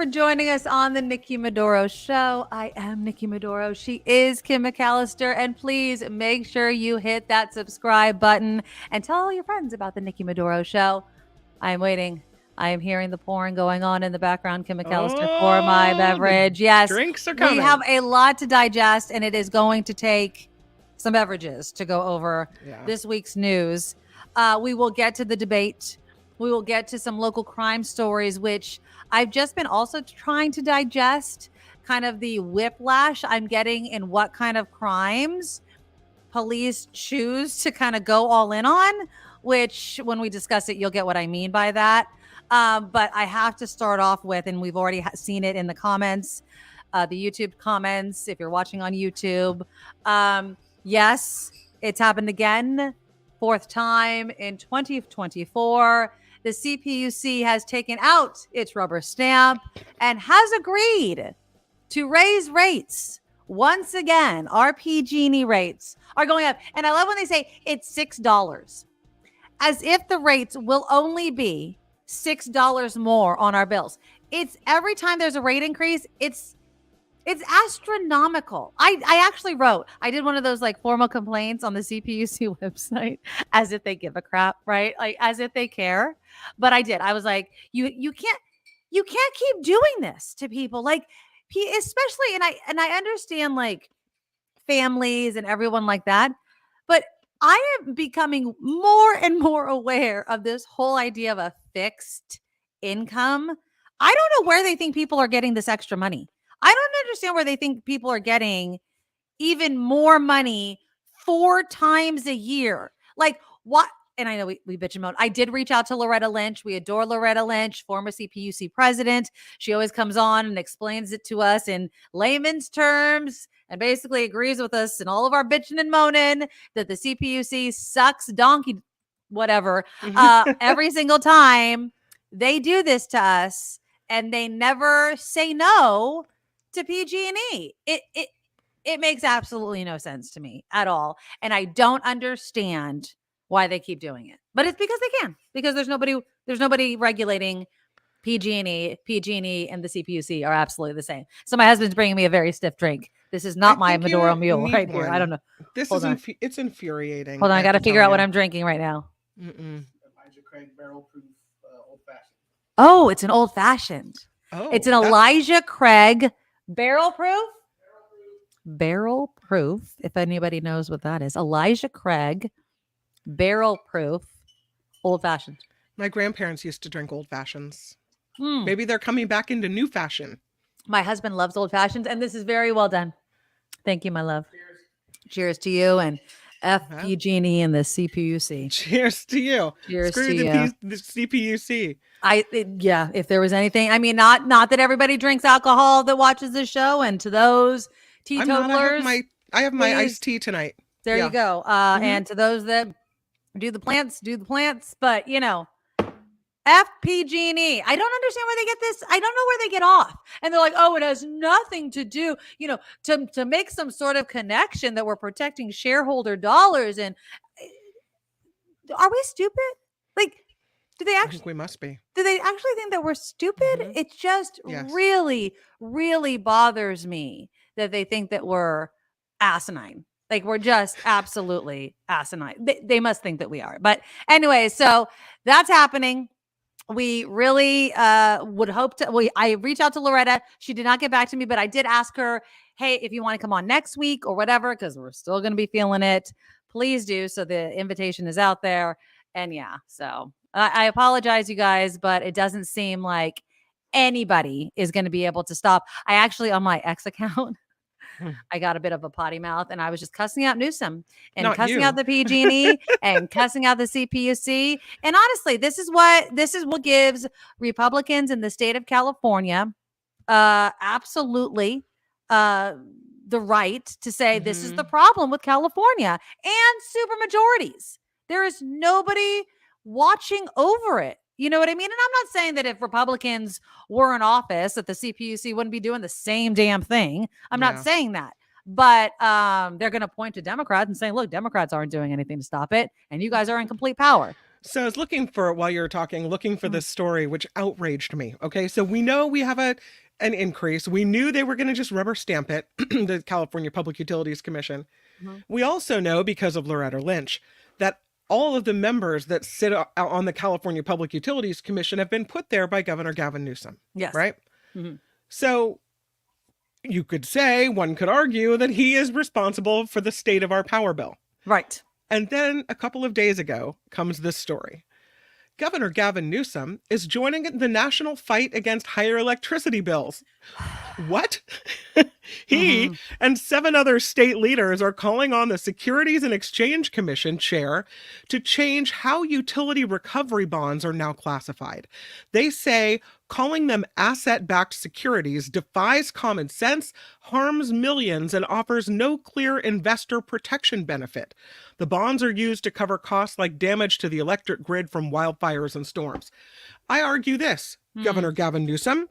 for joining us on the Nikki Maduro Show. I am Nikki Maduro. She is Kim McAllister. And please make sure you hit that subscribe button and tell all your friends about the Nikki Maduro Show. I am waiting. I am hearing the pouring going on in the background, Kim McAllister, for my beverage. Yes, drinks are coming. We have a lot to digest, and it is going to take some beverages to go over this week's news. We will get to the debate. We will get to some local crime stories, which I've just been also trying to digest, kind of the whiplash I'm getting in what kind of crimes police choose to kind of go all in on, which when we discuss it, you'll get what I mean by that. But I have to start off with, and we've already seen it in the comments, the YouTube comments, if you're watching on YouTube. Yes, it's happened again. Fourth time in 2024. The CPUC has taken out its rubber stamp and has agreed to raise rates. Once again, our PG&E rates are going up. And I love when they say it's $6, as if the rates will only be $6 more on our bills. It's every time there's a rate increase, it's astronomical. I actually wrote, I did one of those like formal complaints on the CPUC website, as if they give a crap, right? Like as if they care. But I did. I was like, you can't keep doing this to people. Like especially, and I understand like families and everyone like that, but I am becoming more and more aware of this whole idea of a fixed income. I don't know where they think people are getting this extra money. I don't understand where they think people are getting even more money 4 times a year. Like what? And I know we bitch and moan. I did reach out to Loretta Lynch. We adore Loretta Lynch, former CPUC president. She always comes on and explains it to us in layman's terms and basically agrees with us and all of our bitching and moaning that the CPUC sucks donkey, whatever, every single time they do this to us, and they never say no to PG&E. It makes absolutely no sense to me at all. And I don't understand why they keep doing it. But it's because they can. Because there's nobody regulating PG&E. PG&E and the CPUC are absolutely the same. So my husband's bringing me a very stiff drink. This is not my Maduro mule right here. I don't know. It's infuriating. Hold on, I got to figure out what I'm drinking right now. Elijah Craig barrel proof old fashioned. Oh, it's an old fashioned. Oh, it's an Elijah Craig barrel proof. Barrel proof. If anybody knows what that is, Elijah Craig barrel proof old fashioned. My grandparents used to drink old fashions. Maybe they're coming back into new fashion. My husband loves old fashions, and this is very well done. Thank you, my love. Cheers to you and FPG&E and the CPUC. Cheers to you. Cheers Screw to you. The CPUC. If there was anything, I mean, not that everybody drinks alcohol that watches this show, and to those teetotalers, I have my iced tea tonight. There you go. And to those that do the plants. But FPG&E. I don't understand where they get this. I don't know where they get off. And they're like, oh, it has nothing to do, to make some sort of connection that we're protecting shareholder dollars. And are we stupid? Like, do they actually? I think we must be. Do they actually think that we're stupid? Mm-hmm. It just really, really bothers me that they think that we're asinine. Like we're just absolutely asinine. They must think that we are. But anyway, so that's happening. We really would hope to. I reached out to Loretta. She did not get back to me, but I did ask her, hey, if you want to come on next week or whatever, because we're still going to be feeling it, please do. So the invitation is out there. And so I apologize, you guys, but it doesn't seem like anybody is going to be able to stop. I actually, on my X account, I got a bit of a potty mouth, and I was just cussing out Newsom and cussing out the PG&E and cussing out the CPUC. And honestly, this is what gives Republicans in the state of California absolutely the right to say this is the problem with California and super majorities. There is nobody watching over it. You know what I mean? And I'm not saying that if Republicans were in office that the CPUC wouldn't be doing the same damn thing. I'm not saying that. But they're going to point to Democrats and say, look, Democrats aren't doing anything to stop it. And you guys are in complete power. So I was looking for, while you were talking, looking for this story, which outraged me. Okay. So we know we have an increase. We knew they were going to just rubber stamp it, the California Public Utilities Commission. Mhm. We also know, because of Loretta Lynch, that all of the members that sit on the California Public Utilities Commission have been put there by Governor Gavin Newsom. Yes. Right. Mhm. So you could say, one could argue, that he is responsible for the state of our power bill. Right. And then a couple of days ago comes this story. Governor Gavin Newsom is joining the national fight against higher electricity bills. What? He and 7 other state leaders are calling on the Securities and Exchange Commission chair to change how utility recovery bonds are now classified. They say calling them asset-backed securities defies common sense, harms millions, and offers no clear investor protection benefit. The bonds are used to cover costs like damage to the electric grid from wildfires and storms. I argue this, Governor Gavin Newsom,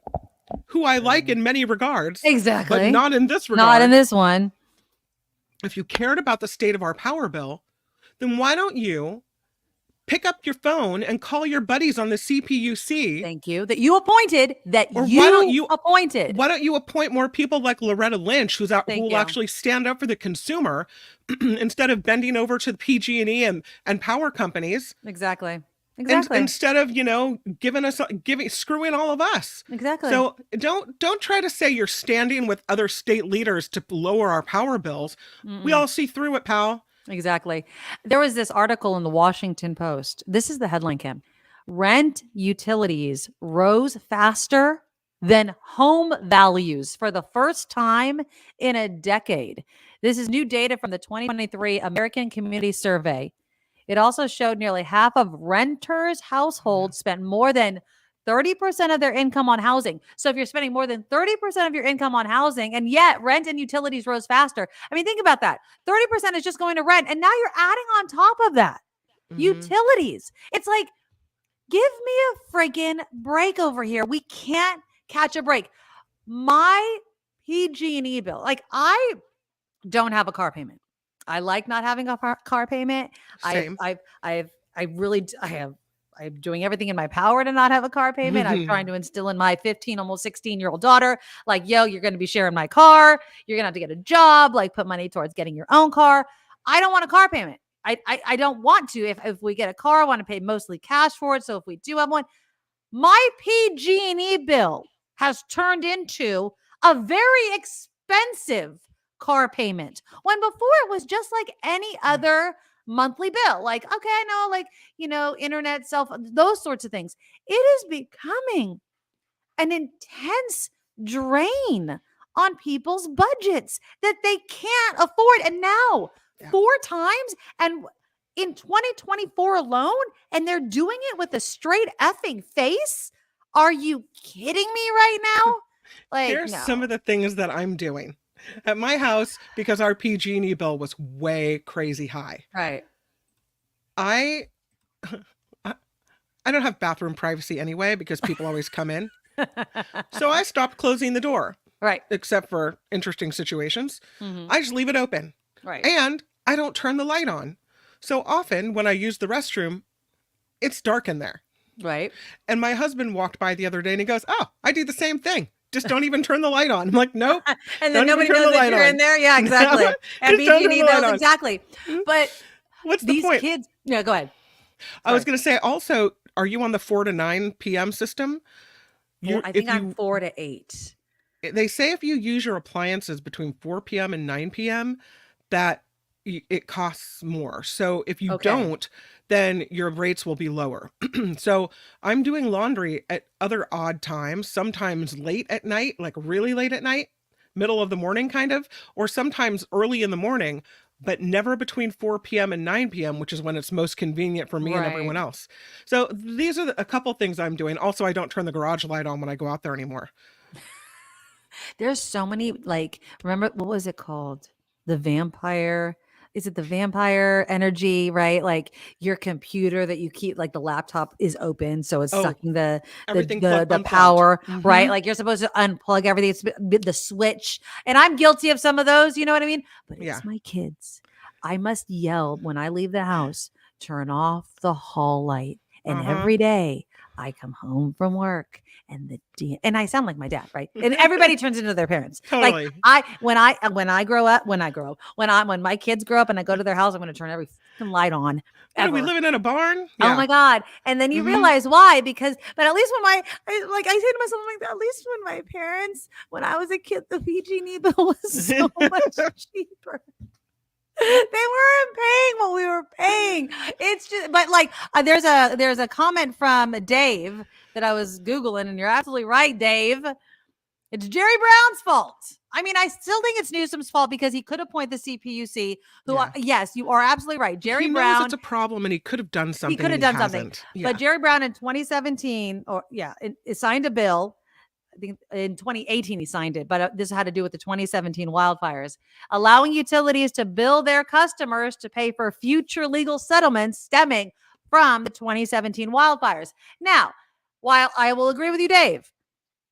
who I like in many regards, Exactly. but not in this regard. Not in this one. If you cared about the state of our power bill, then why don't you pick up your phone and call your buddies on the CPUC? Thank you. That you appointed. Or why don't you appointed. Why don't you appoint more people like Loretta Lynch, who will you. actually stand up for the consumer instead of bending over to the PG&E and power companies? Exactly. And Exactly. instead of, screwing all of us. Exactly. So don't try to say you're standing with other state leaders to lower our power bills. We all see through it, pal. Exactly. There was this article in the Washington Post. This is the headline, Kim. Rent utilities rose faster than home values for the first time in a decade. This is new data from the 2023 American Community Survey. It also showed nearly half of renters' households spent more than 30% of their income on housing. So if you're spending more than 30% of your income on housing, and yet rent and utilities rose faster, I mean, think about that. 30% is just going to rent. And now you're adding on top of that utilities. It's like, give me a freaking break over here. We can't catch a break. My PG&E bill, like, I don't have a car payment. I like not having a car payment. Same. I'm doing everything in my power to not have a car payment. I'm trying to instill in my 15, almost 16-year-old daughter, like, yo, you're going to be sharing my car. You're going to have to get a job, like put money towards getting your own car. I don't want a car payment. I don't want to. If we get a car, I want to pay mostly cash for it. So if we do have one, my PG&E bill has turned into a very expensive car payment, when before it was just like any other monthly bill. Like, okay, I know, like, internet, cell phone, those sorts of things. It is becoming an intense drain on people's budgets that they can't afford. And now 4 times, and in 2024 alone, and they're doing it with a straight effing face. Are you kidding me right now? Like, here's some of the things that I'm doing at my house, because our PG&E bill was way crazy high. Right. I don't have bathroom privacy anyway, because people always come in. So I stopped closing the door. Right. Except for interesting situations. I just leave it open. Right. And I don't turn the light on. So often when I use the restroom, it's dark in there. Right. And my husband walked by the other day and he goes, "Oh, I do the same thing. Just don't even turn the light on." I'm like, "Nope." And then nobody knows that you're in there. Yeah, exactly. And PG&E knows exactly. But what's the these point? Kids. Yeah, go ahead. I was going to say also, are you on the 4 to 9 p.m. system? I think I'm 4 to 8. They say if you use your appliances between 4 p.m. and 9 p.m., that it costs more. So if you don't, then your rates will be lower. So I'm doing laundry at other odd times, sometimes late at night, like really late at night, middle of the morning kind of, or sometimes early in the morning, but never between 4 p.m. and 9 p.m., which is when it's most convenient for me and everyone else. So these are a couple things I'm doing. Also, I don't turn the garage light on when I go out there anymore. There's so many, like, remember, what was it called? The vampire. Is it the vampire energy, right? Like your computer that you keep, like the laptop is open, so it's sucking the power, right? Like you're supposed to unplug everything. It's the switch, and I'm guilty of some of those. You know what I mean? But it's my kids. I must yell when I leave the house. turn off the hall light. And every day I come home from work and and I sound like my dad, right? And everybody turns into their parents. Totally. Like when my kids grow up and I go to their house, I'm going to turn every light on. What, are we living in a barn? Yeah. Oh my God. And then you realize why, but at least I say to myself, like, at least when I was a kid, the PG&E bill was so much cheaper. They weren't paying what we were paying. It's just, but like, there's a comment from Dave that I was Googling, and you're absolutely right, Dave. It's Jerry Brown's fault. I mean, I still think it's Newsom's fault because he could appoint the CPUC. Yes, you are absolutely right. Jerry Brown knows it's a problem, and he could have done something. He could have done something. Yeah. But Jerry Brown in 2017, it signed a bill. I think in 2018 he signed it, but this had to do with the 2017 wildfires, allowing utilities to bill their customers to pay for future legal settlements stemming from the 2017 wildfires. Now, while I will agree with you, Dave,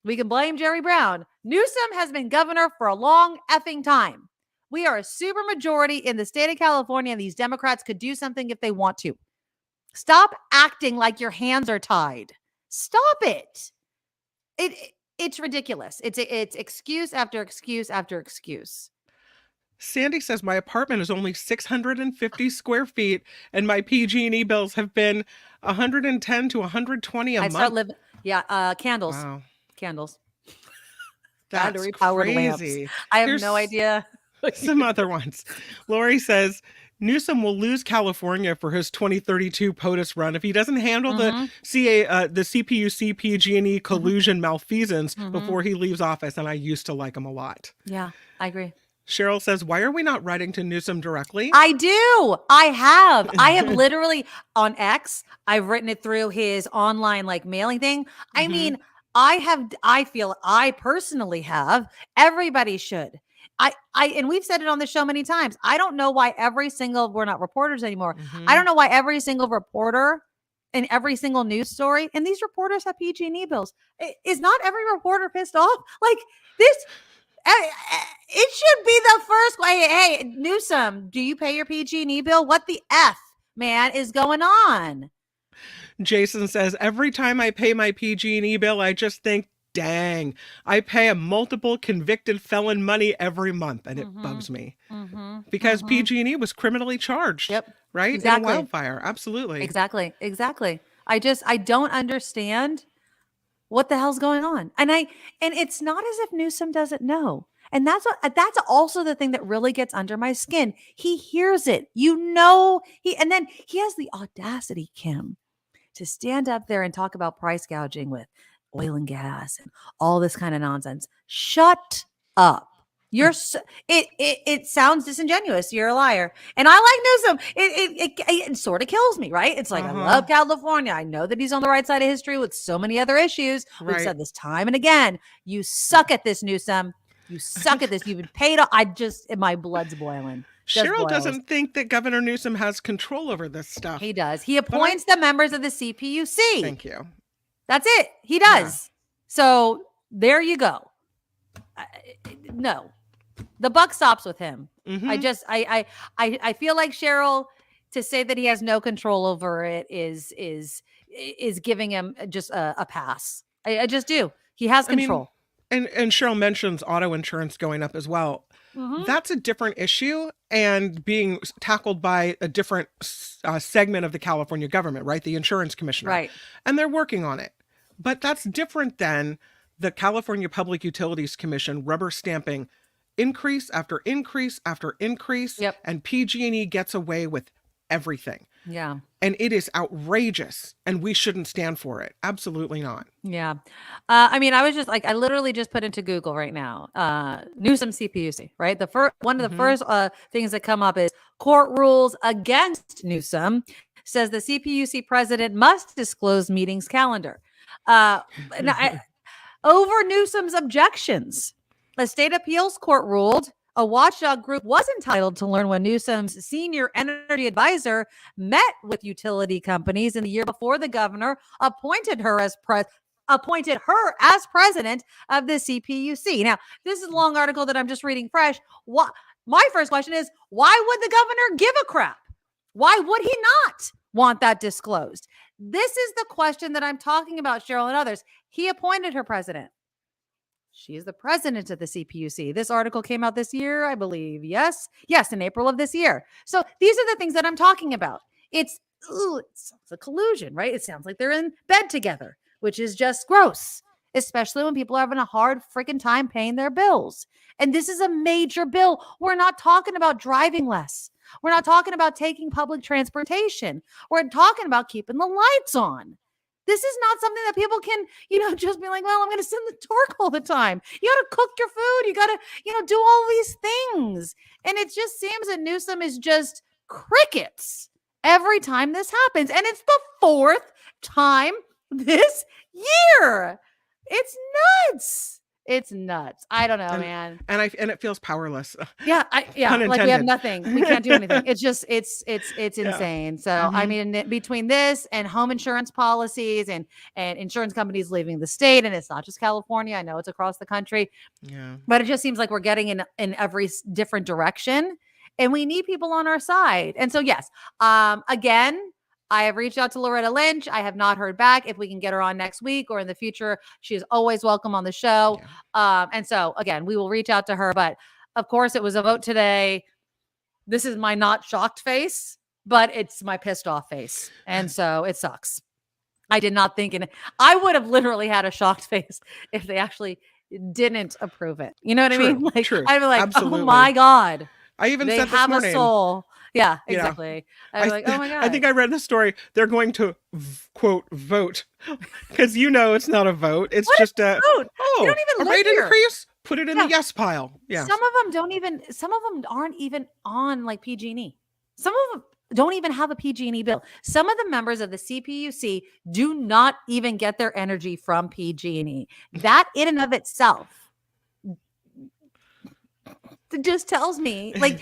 we can blame Jerry Brown. Newsom has been governor for a long effing time. We are a super majority in the state of California, and these Democrats could do something if they want to. Stop acting like your hands are tied. Stop it. It's ridiculous. It's excuse after excuse after excuse. Sandy says my apartment is only 650 square feet, and my PG&E bills have been 110 to 120 a month. Start living. Yeah, candles. Wow. Candles. That's crazy. I have no idea. Some other ones. Lori says Newsom will lose California for his 2032 POTUS run if he doesn't handle the CPUC PG&E collusion malfeasance before he leaves office. And I used to like him a lot. Yeah, I agree. Cheryl says, why are we not writing to Newsom directly? I do. I have literally on X, I've written it through his online mailing thing. I mean, I feel I personally have. Everybody should. And we've said it on the show many times. I don't know why we're not reporters anymore. I don't know why every single reporter in every single news story, and these reporters have PG&E bills. Is not every reporter pissed off? Like this, it should be the first. Hey, Newsom, do you pay your PG&E bill? What the F, man, is going on? Jason says, every time I pay my PG&E bill, I just think, dang, I pay a multiple convicted felon money every month, and it bugs me because PG&E was criminally charged. Yep. Right? Exactly. In a wildfire. Absolutely. Exactly. I don't understand what the hell's going on. And it's not as if Newsom doesn't know. And that's also the thing that really gets under my skin. He hears it, and then he has the audacity, Kim, to stand up there and talk about price gouging with oil and gas and all this kind of nonsense. Shut up. It sounds disingenuous. You're a liar. And I like Newsom. It sort of kills me, right? It's like, I love California. I know that he's on the right side of history with so many other issues. We've said this time and again. You suck at this, Newsom. You suck at this. You've been paid. My blood's boiling. Cheryl doesn't think that Governor Newsom has control over this stuff. He does. He appoints the members of the CPUC. Thank you. That's it. He does. Yeah. So there you go. No, the buck stops with him. I feel like Cheryl, to say that he has no control over it is giving him just a pass. I just do. He has control. And Cheryl mentions auto insurance going up as well. That's a different issue and being tackled by a different segment of the California government, right? The insurance commissioner. Right. And they're working on it. But that's different than the California Public Utilities Commission rubber stamping increase after increase after increase. Yep. And PG&E gets away with everything. Yeah. And it is outrageous, and we shouldn't stand for it. Absolutely not. Yeah. I I literally just put into Google right now, Newsom CPUC, right? One of the first things that come up is court rules against Newsom, says the CPUC president must disclose meetings calendar. Over Newsom's objections, the state appeals court ruled a watchdog group was entitled to learn when Newsom's senior energy advisor met with utility companies in the year before the governor appointed her as president of the CPUC. Now, this is a long article that I'm just reading fresh. My first question is, why would the governor give a crap? Why would he not want that disclosed? This is the question that I'm talking about, Cheryl and others. He appointed her president. She is the president of the CPUC. This article came out this year, I believe. Yes, in April of this year. So these are the things that I'm talking about. It sounds a collusion, right? It sounds like they're in bed together, which is just gross, especially when people are having a hard freaking time paying their bills. And this is a major bill. We're not talking about driving less. We're not talking about taking public transportation. We're talking about keeping the lights on. This is not something that people can, just be like, well, I'm going to sit in the dark all the time. You got to cook your food. You got to, do all these things. And it just seems that Newsom is just crickets every time this happens. And it's the fourth time this year. It's nuts. It's nuts. I don't know, man. And it feels powerless. Yeah. Like we have nothing. We can't do anything. It's just, it's insane. So, I mean, between this and home insurance policies and insurance companies leaving the state, and it's not just California. I know it's across the country. Yeah. But it just seems like we're getting in every different direction, and we need people on our side. And so, yes, again, I have reached out to Loretta Lynch. I have not heard back. If we can get her on next week or in the future, she is always welcome on the show. Yeah. And so, again, we will reach out to her. But, of course, it was a vote today. This is my not shocked face, but it's my pissed off face. And so it sucks. I did not think I would have literally had a shocked face if they actually didn't approve it. You know what I mean? Like, true. I'd be like, Absolutely. Oh, my God. I even they said have this morning, a soul. Yeah, exactly. I was like, oh my God. I think I read the story. They're going to quote vote because it's not a vote. It's what just a vote. You don't even a rate increase. Put it in the yes pile. Yeah. Some of them aren't even on like PG&E. Some of them don't even have a PG&E bill. Some of the members of the CPUC do not even get their energy from PG&E. That in and of itself just tells me like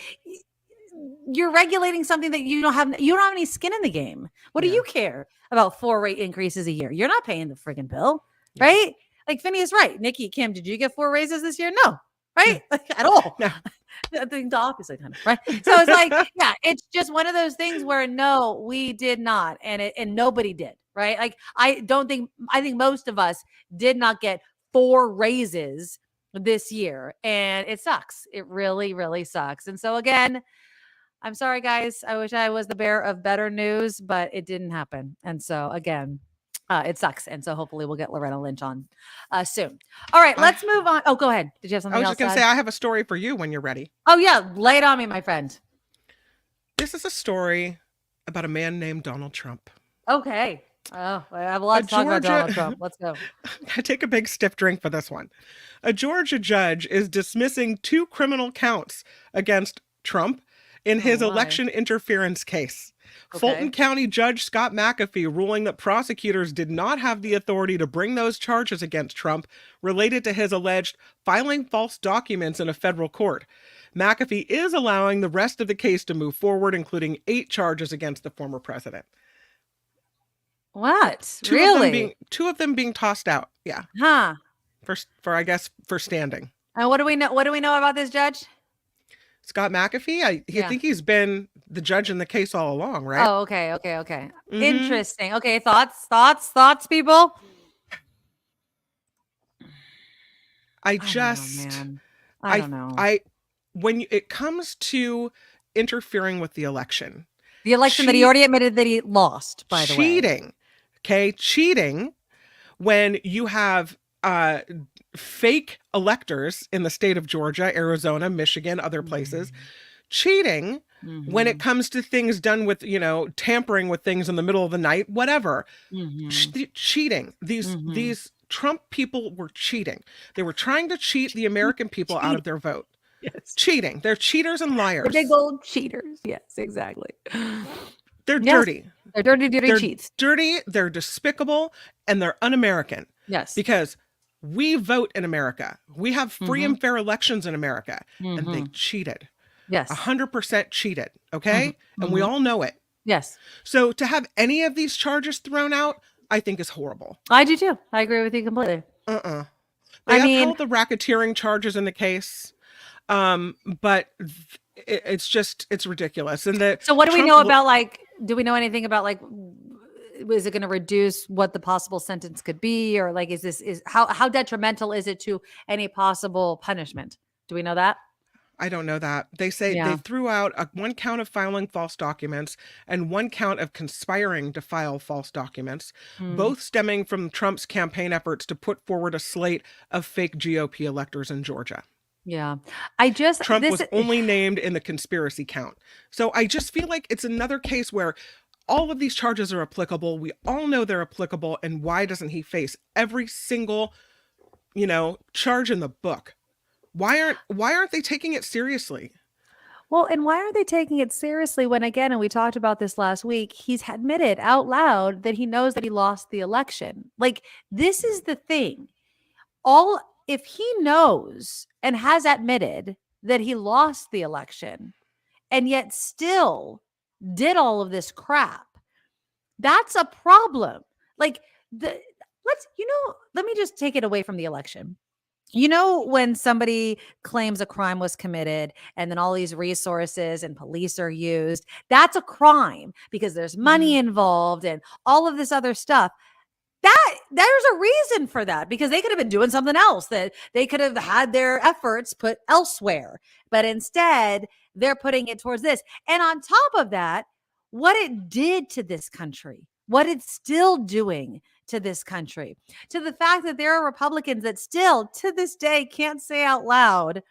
you're regulating something that you don't have any skin in the game. What do you care about 4 rate increases a year? You're not paying the friggin' bill, right? Like Finney is right. Nikki, Kim, did you get 4 raises this year? No, right? Like at all. No. I think the opposite kind of, right? So it's like, it's just one of those things where no, we did not, and nobody did, right? Like I think most of us did not get 4 raises this year, and it sucks. It really, really sucks. And so again, I'm sorry, guys. I wish I was the bearer of better news, but it didn't happen. And so again, it sucks. And so hopefully we'll get Loretta Lynch on soon. All right, let's move on. Oh, go ahead. Did you have something else? I was just going to say, I have a story for you when you're ready. Oh yeah. Lay it on me, my friend. This is a story about a man named Donald Trump. Okay. Oh, I have a lot to talk about Donald Trump. Let's go. I take a big stiff drink for this one. A Georgia judge is dismissing 2 criminal counts against Trump in his election interference case. Okay. Fulton County Judge Scott McAfee ruling that prosecutors did not have the authority to bring those charges against Trump related to his alleged filing false documents in a federal court. McAfee is allowing the rest of the case to move forward, including 8 charges against the former president. What? Two of them being tossed out. Yeah. Huh. For standing. And what do we know? What do we know about this judge? Scott McAfee? I think he's been the judge in the case all along, right? Oh, okay. Mm-hmm. Interesting. Okay, thoughts, people? I don't know. When it comes to interfering with the election that he already admitted that he lost, by the way. Cheating. Okay, cheating when you have fake electors in the state of Georgia, Arizona, Michigan, other places. Cheating when it comes to things done with, tampering with things in the middle of the night, whatever. Cheating. These Trump people were cheating. They were trying to cheat the American people out of their vote. Yes. Cheating. They're cheaters and liars. They're big old cheaters. Yes, exactly. They're dirty. They're dirty cheats. Dirty, they're despicable, and they're un-American. Yes. Because we vote in America. We have free and fair elections in America. And they cheated. Yes. 100% cheated. Okay? And we all know it. Yes. So to have any of these charges thrown out, I think is horrible. I do too. I agree with you completely. They upheld the racketeering charges in the case. But it's ridiculous. And that So what do we Trump know about, like, do we know anything about, like, is it going to reduce what the possible sentence could be? Or like, is how detrimental is it to any possible punishment? Do we know that? I don't know that. They say they Yeah. threw out one count of filing false documents and one count of conspiring to file false documents, Hmm. both stemming from Trump's campaign efforts to put forward a slate of fake GOP electors in Georgia. Yeah. Trump was only named in the conspiracy count. So I just feel like it's another case where all of these charges are applicable. We all know they're applicable. And why doesn't he face every single, charge in the book? Why aren't they taking it seriously? Well, and why aren't they taking it seriously when, again, and we talked about this last week, he's admitted out loud that he knows that he lost the election. Like, this is the thing. If he knows and has admitted that he lost the election and yet still did all of this crap, that's a problem. Like, let me just take it away from the election. When somebody claims a crime was committed and then all these resources and police are used, that's a crime because there's money involved and all of this other stuff. There's a reason for that, because they could have been doing something else, that they could have had their efforts put elsewhere, but instead they're putting it towards this. And on top of that, what it did to this country, what it's still doing to this country, to the fact that there are Republicans that still to this day can't say out loud.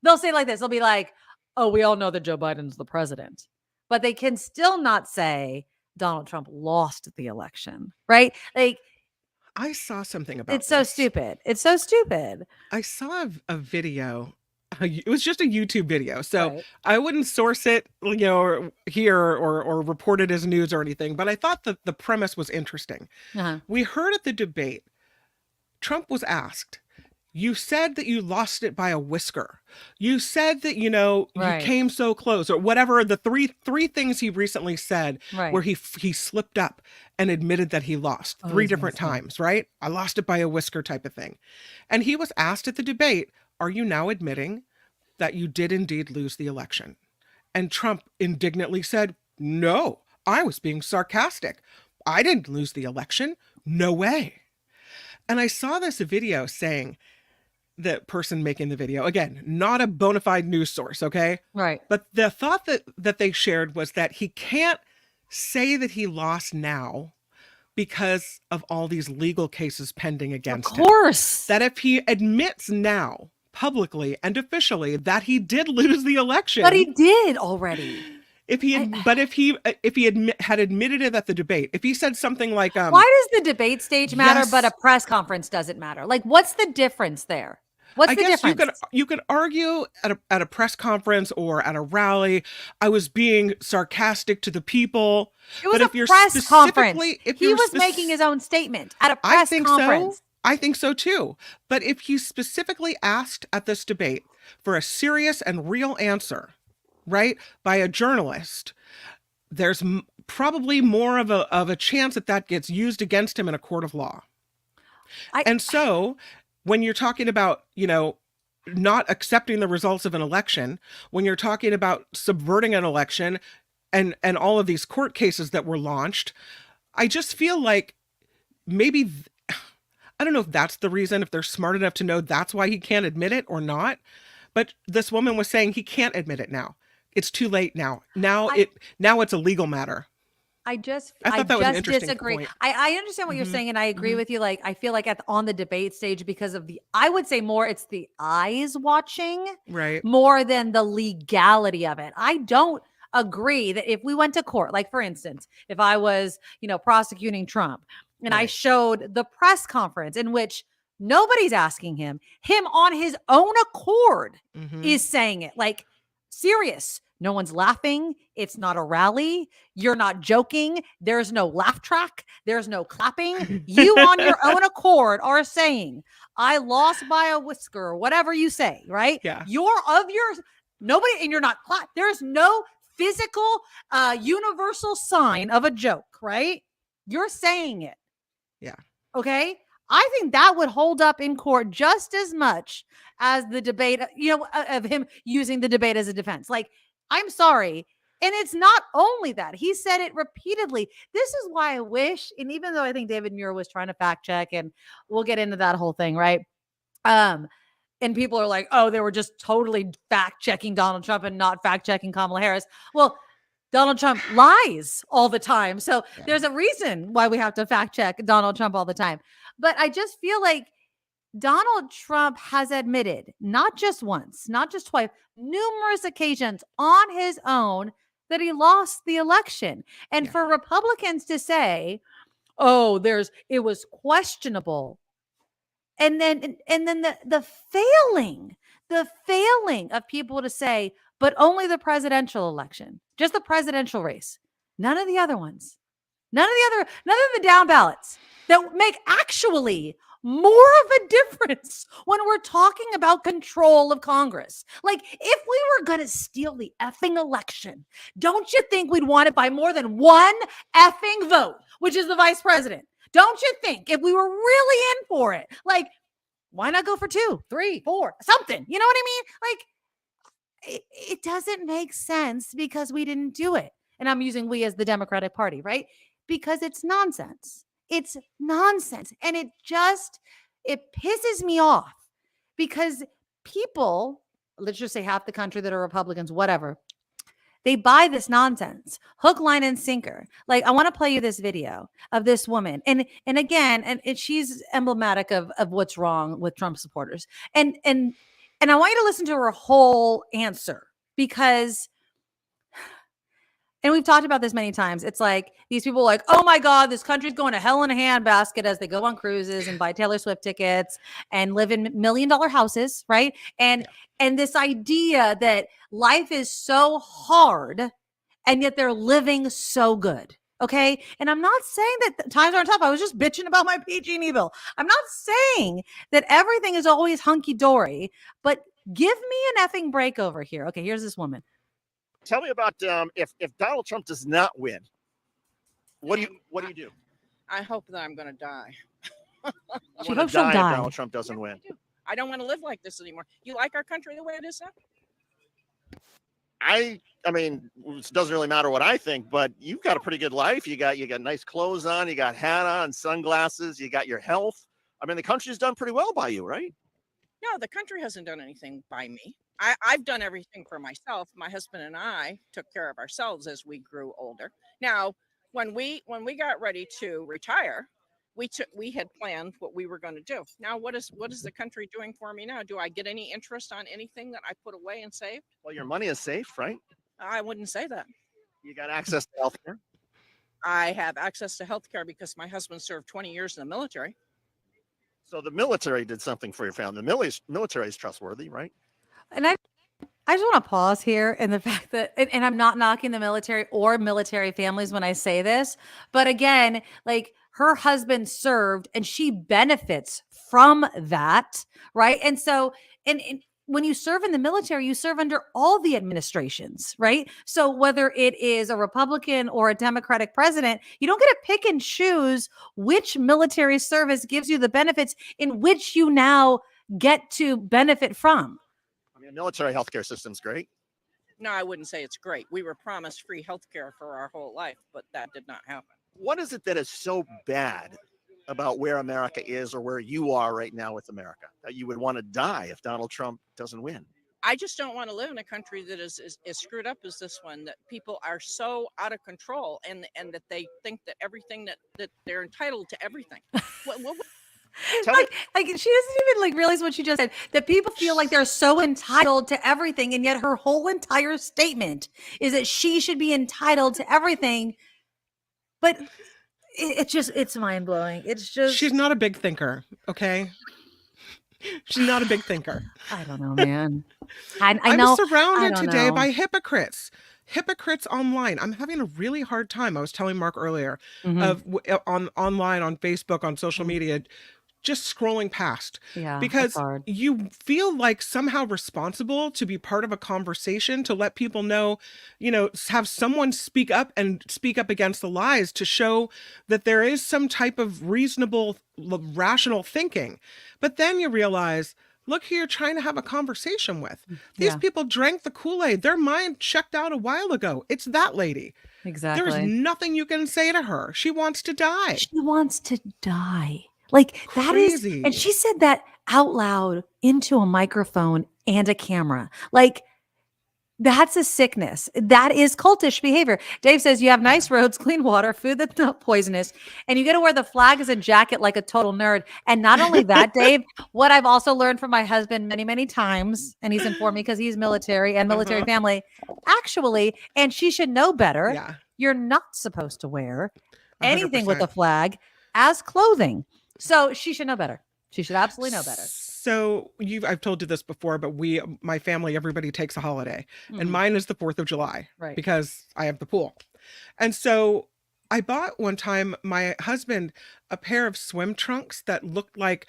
They'll say like this. They'll be like, oh, we all know that Joe Biden's the president, but they can still not say Donald Trump lost the election, right? Like, I saw something about it's so this. stupid. It's so stupid. I saw a video. It was just a YouTube video, so Right. I wouldn't source it, or here or report it as news or anything. But I thought that the premise was interesting. Uh-huh. We heard at the debate, Trump was asked, "You said that you lost it by a whisker. You said that Right. you came so close," or whatever the three things he recently said, Right. where he slipped up and admitted that he lost Oh, three he's different gonna say. times, right? I lost it by a whisker type of thing. And he was asked at the debate, "Are you now admitting that you did indeed lose the election?" And Trump indignantly said, "No, I was being sarcastic. I didn't lose the election. No way." And I saw this video saying, the person making the video, again, not a bona fide news source, okay? Right. But the thought that they shared was that he can't say that he lost now because of all these legal cases pending against Of him. course. That if he admits now publicly and officially that he did lose the election, But he did already. if he had admitted it at the debate, if he said something like, Why does the debate stage matter, yes. but a press conference doesn't matter? Like, what's the difference there? What's I the guess difference? you could argue at a press conference or at a rally, I was being sarcastic to the people. It was but a if you're press conference. if He you're was making his own statement at a I press think conference. so. I think so too. But if he's specifically asked at this debate for a serious and real answer, right, by a journalist, there's probably more of a chance that gets used against him in a court of law. And so when you're talking about, not accepting the results of an election, when you're talking about subverting an election and all of these court cases that were launched, I just feel like maybe, I don't know if that's the reason, if they're smart enough to know that's why he can't admit it or not. But this woman was saying he can't admit it now. It's too late now. Now it's a legal matter. I just thought that was an interesting disagree. point. I understand what you're saying, and I agree with you. Like, I feel like on the debate stage, because of I would say more it's the eyes watching, Right. more than the legality of it. I don't agree that if we went to court, like for instance, if I was, prosecuting Trump and I Right. showed the press conference in which nobody's asking him on his own accord Mhm. is saying it, like, serious. No one's laughing. It's not a rally. You're not joking. There's no laugh track. There's no clapping. You on your own accord are saying, I lost by a whisker, or whatever you say, right? Yeah. Nobody, and you're not there's no physical universal sign of a joke, right? You're saying it. Yeah. Okay. I think that would hold up in court just as much as the debate, of him using the debate as a defense. Like, I'm sorry. And it's not only that. He said it repeatedly. This is why I wish, and even though I think David Muir was trying to fact check, and we'll get into that whole thing, right? And people are like, oh, they were just totally fact checking Donald Trump and not fact checking Kamala Harris. Well, Donald Trump lies all the time. So there's a reason why we have to fact check Donald Trump all the time. But I just feel like Donald Trump has admitted, not just once, not just twice, numerous occasions on his own, that he lost the election. And for Republicans to say, oh, it was questionable. And then the failing of people to say, but only the presidential election, just the presidential race, none of the other ones, none of the down ballots that make actually more of a difference when we're talking about control of Congress. Like, if we were going to steal the effing election, don't you think we'd want it by more than one effing vote, which is the vice president? Don't you think if we were really in for it, like, why not go for 2, 3, 4, something? You know what I mean? Like, it doesn't make sense because we didn't do it. And I'm using we as the Democratic Party, right? Because it's nonsense. It's nonsense. And it pisses me off because people, let's just say half the country that are Republicans, whatever, they buy this nonsense, hook, line, and sinker. Like, I want to play you this video of this woman. And again, and she's emblematic of what's wrong with Trump supporters. And I want you to listen to her whole answer because, and we've talked about this many times. It's like these people are like, oh my God, this country's going to hell in a handbasket as they go on cruises and buy Taylor Swift tickets and live in $1 million houses, right? And this idea that life is so hard and yet they're living so good. Okay. And I'm not saying that times aren't tough. I was just bitching about my PG&E bill. I'm not saying that everything is always hunky dory, but give me an effing break over here. Okay. Here's this woman. Tell me about if Donald Trump does not win, what do you do? I hope that I'm going to die. She hopes she'll die if Donald Trump doesn't win. I don't want to live like this anymore. You like our country the way it is now? I mean, it doesn't really matter what I think, but you've got a pretty good life. You got nice clothes on, you got hat on, sunglasses, you got your health. I mean, the country's done pretty well by you, right? No, the country hasn't done anything by me. I've done everything for myself. My husband and I took care of ourselves as we grew older. Now, when we got ready to retire, we had planned what we were going to do. Now, what is the country doing for me now? Do I get any interest on anything that I put away and saved? Well, your money is safe, right? I wouldn't say that. You got access to health care. I have access to health care because my husband served 20 years in the military. So the military did something for your family. The military is trustworthy, right? And I just want to pause here in the fact that, and I'm not knocking the military or military families when I say this, but again, like, her husband served and she benefits from that, right? And so, and when you serve in the military, you serve under all the administrations, right? So whether it is a Republican or a Democratic president, you don't get to pick and choose which military service gives you the benefits in which you now get to benefit from. I mean, military healthcare system's great. No, I wouldn't say it's great. We were promised free health care for our whole life, but that did not happen. What is it that is so bad about where America is or where you are right now with America that you would want to die if Donald Trump doesn't win? I just don't want to live in a country that is screwed up as this one, that people are so out of control and that they think that everything that they're entitled to everything. Like she doesn't even like realize what she just said, that people feel like they're so entitled to everything. And yet her whole entire statement is that she should be entitled to everything. But it's mind blowing. It's just, she's not a big thinker. Okay. She's not a big thinker. I don't know, man. I know. I'm surrounded I today know. by hypocrites online. I'm having a really hard time. I was telling Mark earlier online, on Facebook, on social media, just scrolling past, because you feel like somehow responsible to be part of a conversation, to let people know, have someone speak up against the lies, to show that there is some type of reasonable, rational thinking. But then you realize, Look who you're trying to have a conversation with. These Yeah. people drank the Kool-Aid. Their mind checked out a while ago. It's that lady. Exactly. There's nothing you can say to her. She wants to die. She wants to die. Like that is, Crazy. and she said that out loud into a microphone and a camera. Like that's a sickness. That is cultish behavior. Dave says you have nice roads, clean water, food that's not poisonous, and you get to wear the flag as a jacket like a total nerd. And not only that, Dave, what I've also learned from my husband many, many times, and he's informed me because he's military and military family, actually, and she should know better. Yeah. You're not supposed to wear anything with 100%. a flag as clothing. So she should know better. She should absolutely know better. So I've told you this before, but my family, everybody takes a holiday, and mine is the 4th of July, Right. because I have the pool. And so I bought one time my husband a pair of swim trunks that looked like,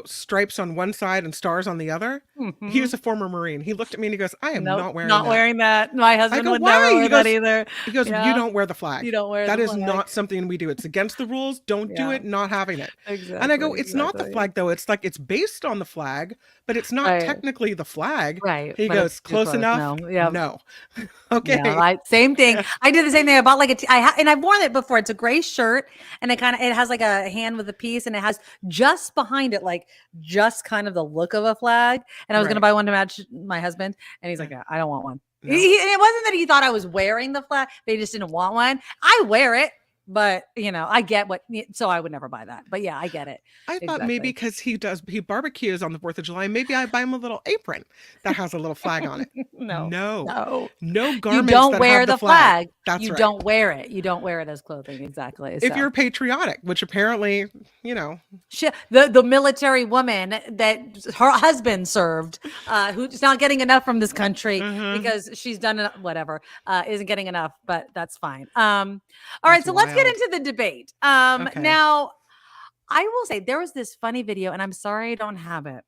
stripes on one side and stars on the other. He was a former Marine. He looked at me and he goes, I am not wearing that. My husband go, would "Why?" never He wear that goes- either. He goes, Yeah. you don't wear the flag. You don't wear That the is flag. not something we do. It's against the rules. Don't do Yeah. it. Not having it. Exactly. And I go, it's not the exactly. flag though. It's like, it's based on the flag, but it's not Right. technically the flag. Right. He but goes, it's too close enough? No. Yeah. No. Okay. Yeah, same thing. I did the same thing. I bought like and I've worn it before. It's a gray shirt, and it has like a hand with a piece, and it has just behind it, like just kind of the look of a flag. And I was going to Right. buy one to match my husband, and he's like, I don't want one. No. And it wasn't that he thought I was wearing the flag, but he just didn't want one. I wear it, but I get so I would never buy that. But yeah, I get it. I thought maybe because he barbecues on the 4th of July, maybe I buy him a little apron that has a little flag on it. No. No You garments don't that wear have the flag. That's you right. don't wear it. You don't wear it as clothing. Exactly. If you're patriotic, which apparently, the military woman that her husband served, who's not getting enough from this country because she's done whatever, isn't getting enough, but that's fine. All right, That's so let's get wild. into the debate. Okay. Now, I will say there was this funny video, and I'm sorry I don't have it.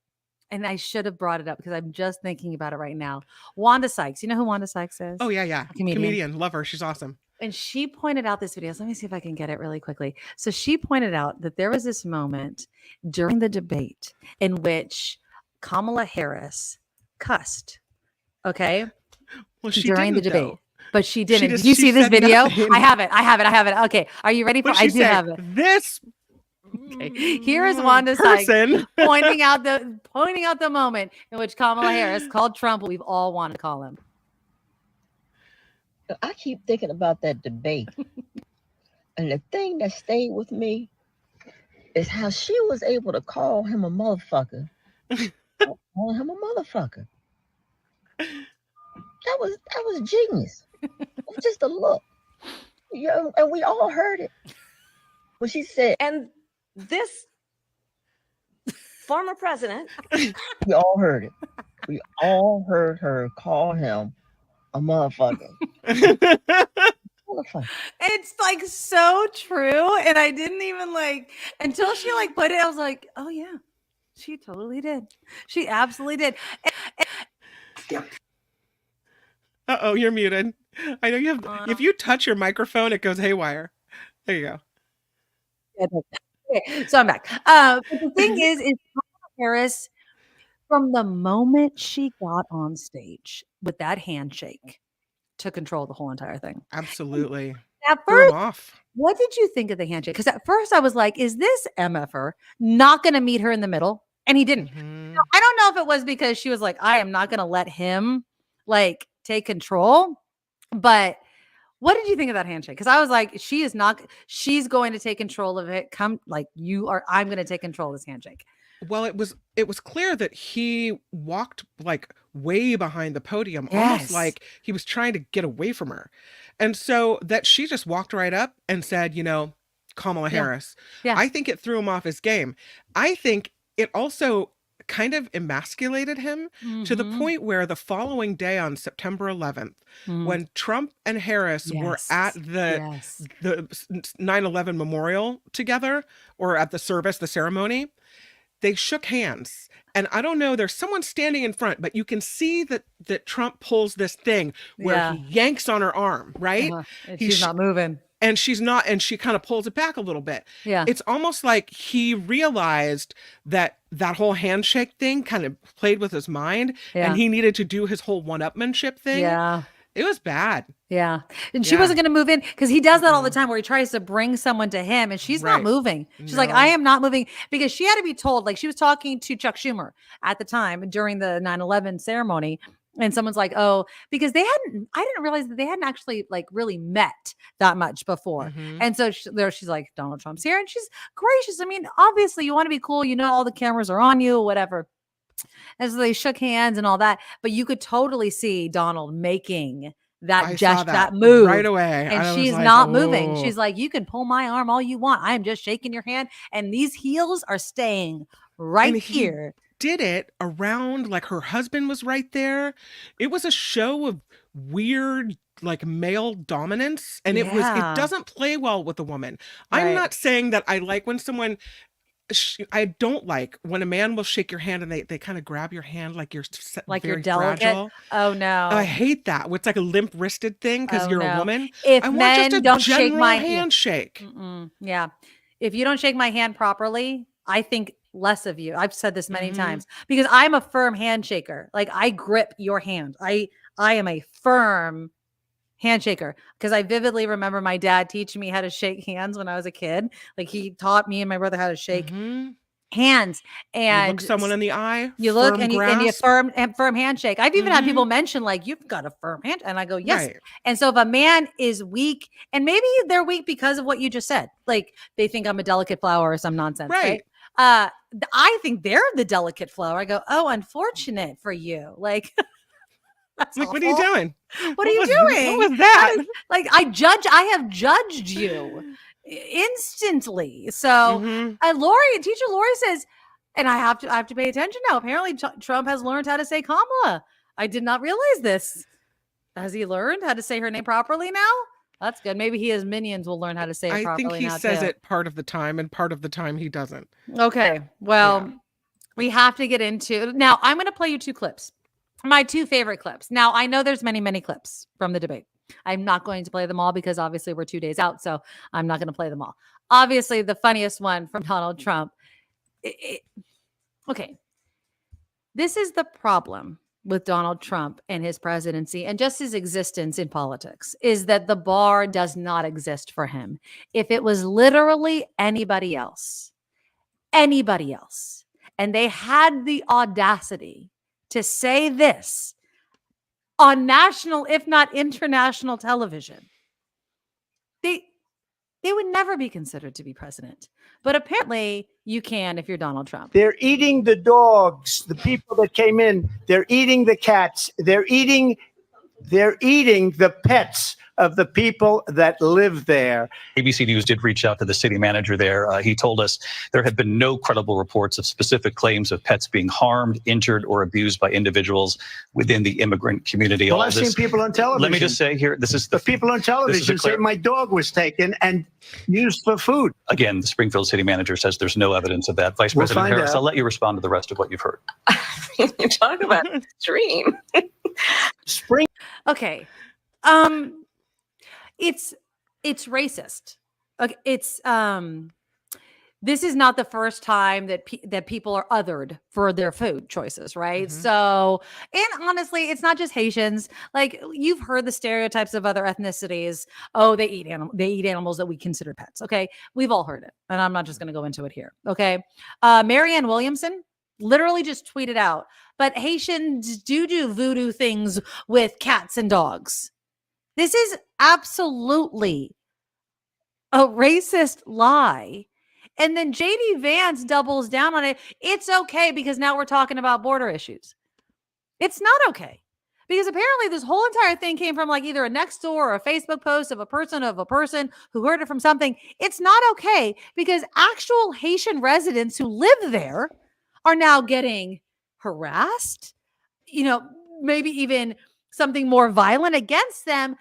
And I should have brought it up because I'm just thinking about it right now. Wanda Sykes. You know who Wanda Sykes is? oh yeah. Comedian. Love her. She's awesome. And she pointed out this video. So let me see if I can get it really quickly. So she pointed out that there was this moment during the debate in which Kamala Harris cussed. Okay. Well, she during the didn't, debate. though. But she didn't. just- Did you she see this said video? nothing. I have it. Okay. Are you ready for What'd I she do say? have it. This Okay. Here is Wanda Sykes person. pointing out the moment in which Kamala Harris called Trump what we've all wanted to call him. I keep thinking about that debate. And the thing that stayed with me is how she was able to call him a motherfucker. Call him a motherfucker. That was genius. It was just a look. And we all heard it. When she said, And this former president, we all heard it. We all heard her call him a motherfucker. Motherfucker. It's like so true. And I didn't even until she put it, I was like, oh yeah, she totally did. She absolutely did. Uh-oh, you're muted. I know you have. If you touch your microphone, it goes haywire. There you go. Okay, so I'm back. But the thing is Kamala Harris, from the moment she got on stage with that handshake, took control of the whole entire thing. Absolutely. At Threw him first, off. what did you think of the handshake? Because at first I was like, is this MFer not going to meet her in the middle? And he didn't. Mhm. Now, I don't know if it was because she was like, I am not going to let him take control. But what did you think of that handshake? Because I was like, she's going to take control of it. I'm going to take control of this handshake. Well, it was clear that he walked way behind the podium, Yes. almost like he was trying to get away from her. And so that she just walked right up and said, Kamala Harris. Yeah. I think it threw him off his game. I think it also kind of emasculated him to the Mhm. point where the following day on September 11th, Mm. when Trump and Harris were Yes. at the 9/11 memorial together, or at the ceremony, they shook hands. And I don't know, there's someone standing in front, but you can see that Trump pulls this thing where Yeah. he yanks on her arm, right? Uh-huh. And He she's sh- not moving. and she's not, and she kind of pulls it back a little bit. Yeah. It's almost like he realized that whole handshake thing kind of played with his mind, Yeah. and he needed to do his whole one-upmanship thing. Yeah. It was bad. Yeah. And she Yeah. wasn't going to move in because he does that all the time where he tries to bring someone to him and she's not Right. moving. She's like, No. I am not moving, because she had to be told, like she was talking to Chuck Schumer at the time during the 9/11 ceremony. And someone's like, oh, because I didn't realize that they hadn't actually like really met that much before. Mhm. And so she's like, Donald Trump's here. And she's gracious. I mean, obviously you want to be cool. You know, all the cameras are on you or whatever. And so they shook hands and all that. But you could totally see Donald making that I gesture, saw that move right away. and I was she's like, not moving. "Oh." She's like, you can pull my arm all you want. I am just shaking your hand. And these heels are staying right And he here. did it around, like her husband was right there. It was a show of weird, like male dominance. And it Yeah. doesn't play well with a woman. Right. I'm not saying that I like when someone, I don't like when a man will shake your hand and they kind of grab your hand like you're Like you're very delicate. fragile. Oh no. I hate that. It's like a limp wristed thing because Oh, you're no. a woman. If I want men just a don't shake general my handshake. Yeah. If you don't shake my hand properly, I think less of you. I've said this many Mhm. times because I'm a firm handshaker. Like I grip your hand. I am a firm handshaker because I vividly remember my dad teaching me how to shake hands when I was a kid. Like he taught me and my brother how to shake Mhm. hands. You And look someone in the eye. you look firm and you grasp. firm handshake. I've even had people Mhm. mention like, you've got a firm hand. And I go, yes. Right. And so if a man is weak, and maybe they're weak because of what you just said, like they think I'm a delicate flower or some nonsense, right? I think they're the delicate flower. I go, oh, unfortunate for you. Like, that's Like, what are you awful. doing? What are you was, doing? What was that? Like I have judged you instantly. So Mhm. teacher Lori says, and I have to pay attention now. Apparently Trump has learned how to say Kamala. I did not realize this. Has he learned how to say her name properly now? That's good. Maybe his minions will learn how to say it I think properly he now says too. it part of the time, and part of the time he doesn't. Okay. Well, Yeah. we have to get into now. I'm going to play you two clips. My two favorite clips. Now, I know there's many, many clips from the debate. I'm not going to play them all because obviously we're 2 days out, so I'm not going to play them all. Obviously, the funniest one from Donald Trump. Okay. This is the problem with Donald Trump and his presidency and just his existence in politics is that the bar does not exist for him. If it was literally anybody else, and they had the audacity to say this on national, if not international television, they would never be considered to be president. But apparently you can if you're Donald Trump. They're eating the dogs, the people that came in. They're eating the cats. They're eating the pets of the people that live there. ABC News did reach out to the city manager there. He told us there have been no credible reports of specific claims of pets being harmed, injured, or abused by individuals within the immigrant community. Well, All I've this, seen people on television. let me just say here, this is The people on television say my dog was taken and used for food. Again, the Springfield city manager says there's no evidence of that. Vice We'll President find Harris, out. I'll let you respond to the rest of what you've heard. Talk about extreme. Spring. Okay. It's racist. Okay. This is not the first time that that people are othered for their food choices, right? Mhm. So, and honestly, it's not just Haitians. Like you've heard the stereotypes of other ethnicities. Oh, they eat animals that we consider pets. Okay, we've all heard it, and I'm not just going to go into it here. Okay, Marianne Williamson literally just tweeted out, but Haitians do voodoo things with cats and dogs. This is absolutely a racist lie. And then JD Vance doubles down on it. It's okay because now we're talking about border issues. It's not okay because apparently this whole entire thing came from like either a Nextdoor or a Facebook post of a person who heard it from something. It's not okay because actual Haitian residents who live there are now getting harassed, maybe even something more violent against them